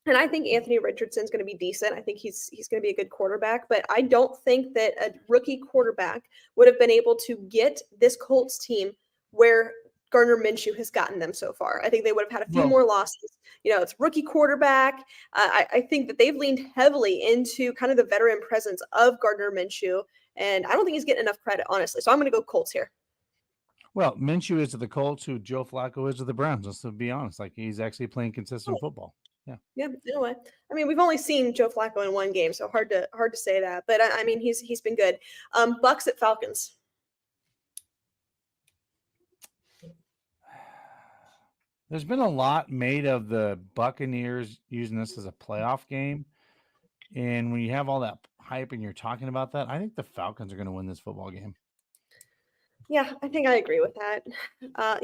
and I think Anthony Richardson's going to be decent. I think he's going to be a good quarterback, but I don't think that a rookie quarterback would have been able to get this Colts team where Gardner Minshew has gotten them so far. I think they would have had a few more losses. It's rookie quarterback. I think that they've leaned heavily into kind of the veteran presence of Gardner Minshew, and I don't think he's getting enough credit, honestly. So I'm going to go Colts here. Well, Minshew is to the Colts who Joe Flacco is to the Browns. Let's be honest. Like, he's actually playing consistent football. Yeah. Yeah. In a way. I mean, we've only seen Joe Flacco in one game, so hard to say that. But I mean, he's been good. Bucks at Falcons. There's been a lot made of the Buccaneers using this as a playoff game. And when you have all that hype and you're talking about that, I think the Falcons are going to win this football game. Yeah, I think I agree with that. I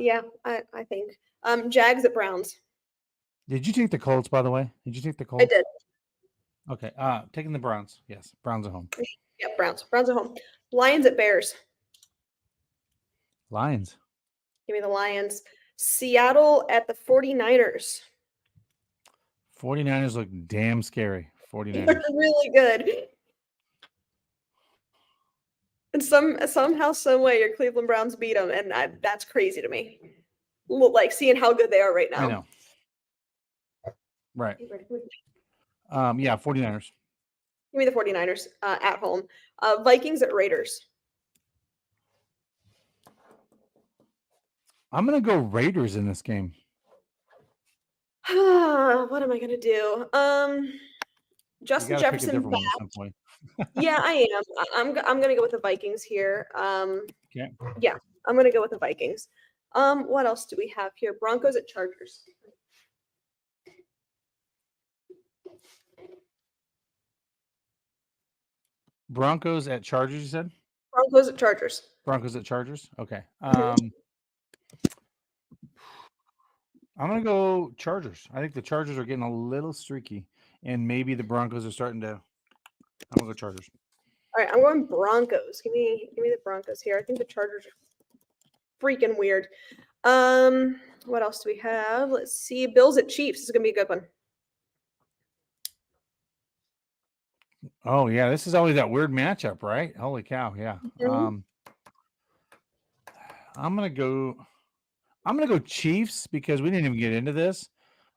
think. Jags at Browns. Did you take the Colts, by the way? Did you take the Colts? I did. Okay. Taking the Browns. Yes. Browns at home. Yeah, Browns. Browns at home. Lions at Bears. Lions. Give me the Lions. Seattle at the 49ers. 49ers look damn scary. 49ers. They're really good. And somehow, some way, your Cleveland Browns beat them, and that's crazy to me. Like seeing how good they are right now. I know. Right. Yeah, 49ers. Give me the 49ers at home. Vikings at Raiders. I'm going to go Raiders in this game. What am I going to do? Justin Jefferson back. Yeah, I am. I'm going to go with the Vikings here. Okay. Yeah, I'm going to go with the Vikings. What else do we have here? Broncos at Chargers. Broncos at Chargers, you said? Broncos at Chargers. Broncos at Chargers? Okay. I'm going to go Chargers. I think the Chargers are getting a little streaky, and maybe the Broncos are starting to – I'm going to go Chargers. All right, I'm going Broncos. Give me the Broncos here. I think the Chargers are freaking weird. What else do we have? Let's see. Bills at Chiefs. This is going to be a good one. Oh, yeah. This is always that weird matchup, right? Holy cow. Yeah. Mm-hmm. I'm going to go Chiefs because we didn't even get into this,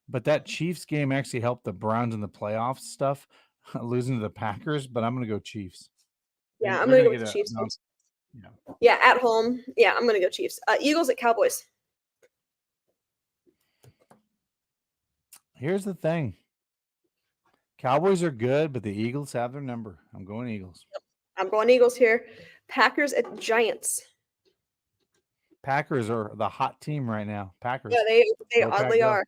but that Chiefs game actually helped the Browns in the playoffs stuff. losing to the Packers, but I'm going to go Chiefs. Yeah, I'm They're going to gonna go with the get Chiefs. yeah. Yeah, at home. Yeah, I'm going to go Chiefs. Eagles at Cowboys. Here's the thing. Cowboys are good, but the Eagles have their number. I'm going Eagles. I'm going Eagles here. Packers at Giants. Packers are the hot team right now. Packers. Yeah, they Go Pack, oddly go. are.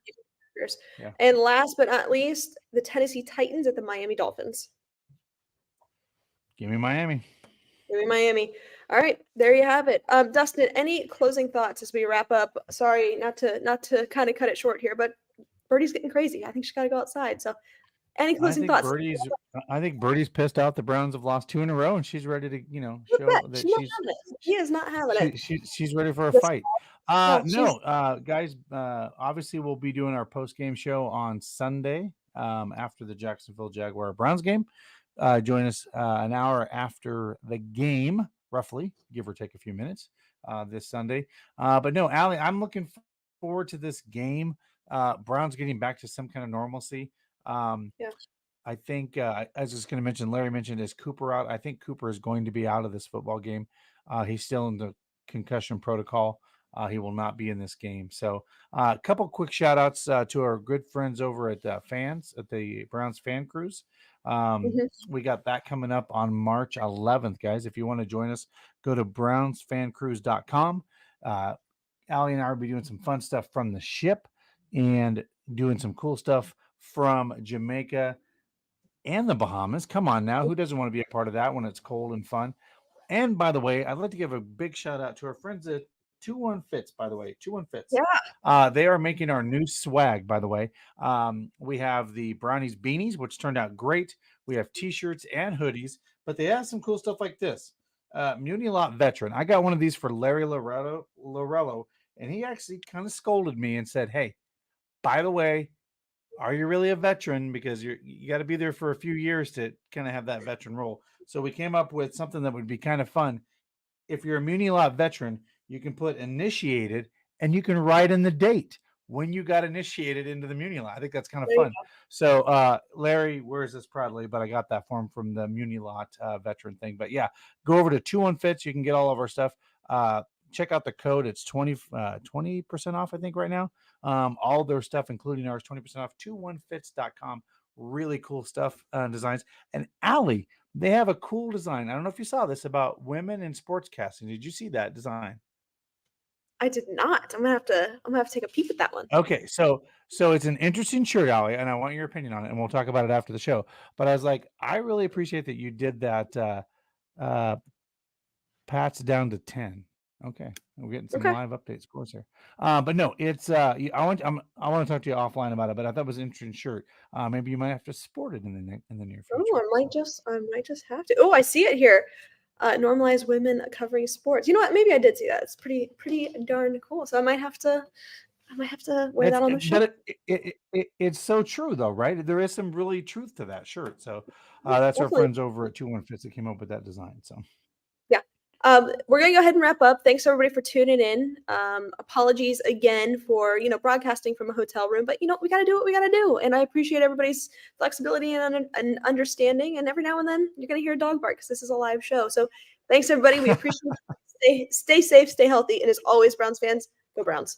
Yeah. And last but not least, the Tennessee Titans at the Miami Dolphins. Give me Miami. Give me Miami. All right, there you have it. Dustin, any closing thoughts as we wrap up? Sorry, not to kind of cut it short here, but Birdie's getting crazy. I think she's got to go outside. So, any closing thoughts? I think Birdie's pissed out. The Browns have lost 2 in a row, and she's ready to, show that She is not having it. she's ready for a Yes. fight. Guys, obviously we'll be doing our post-game show on Sunday after the Jacksonville Jaguar Browns game. Join us an hour after the game, roughly, give or take a few minutes, this Sunday. But no, Allie, I'm looking forward to this game. Browns getting back to some kind of normalcy. Yeah. I think, as I was going to mention, Larry mentioned, is Cooper out? I think Cooper is going to be out of this football game. He's still in the concussion protocol. He will not be in this game. So a couple quick shout outs to our good friends over at fans at the Browns fan cruise. We got that coming up on March 11th, guys. If you want to join us, go to brownsfancruise.com. Allie and I will be doing some fun stuff from the ship and doing some cool stuff from Jamaica and the Bahamas. Come on now. Who doesn't want to be a part of that when it's cold and fun? And by the way, I'd like to give a big shout out to our friends at 21 Fits, by the way. 21 Fits. Yeah. They are making our new swag, by the way. We have the Brownies beanies, which turned out great. We have t-shirts and hoodies, but they have some cool stuff like this. Muni Lot Veteran. I got one of these for Larry Lorello, and he actually kind of scolded me and said, hey, by the way, are you really a veteran? Because you got to be there for a few years to kind of have that veteran role. So we came up with something that would be kind of fun. If you're a Muni Lot veteran, you can put initiated and you can write in the date when you got initiated into the Muni Lot. I think that's kind of fun. So Larry wears this proudly, but I got that form from the Muni Lot veteran thing. But yeah, go over to 21 Fits. You can get all of our stuff. Check out the code. It's 20% off, I think, right now. All their stuff, including ours, 20% off. 21fits.com. Really cool stuff, designs. And Allie, they have a cool design. I don't know if you saw this about women in sportscasting. Did you see that design? I did not. I'm gonna have to take a peek at that one. Okay, so it's an interesting shirt, Allie, and I want your opinion on it, and we'll talk about it after the show. But I was like, I really appreciate that you did that. Pat's down to 10. Okay, we're getting some live update scores here. But no, it's I want to talk to you offline about it. But I thought it was an interesting shirt. Maybe you might have to sport it in the near future. Oh, I might just have to. Oh, I see it here. Normalize women covering sports. You know what? Maybe I did see that. It's pretty darn cool. So I might have to wear that on the show. But it's so true though, right? There is some really truth to that shirt. So that's our friends over at 21 Fits that came up with that design. So yeah. We're gonna go ahead and wrap up. Thanks everybody for tuning in. Apologies again for broadcasting from a hotel room, but we got to do what we got to do, and I appreciate everybody's flexibility and understanding. And every now and then you're gonna hear a dog bark because this is a live show. So thanks everybody. We appreciate it. Stay safe, stay healthy, and as always, Browns fans, go Browns.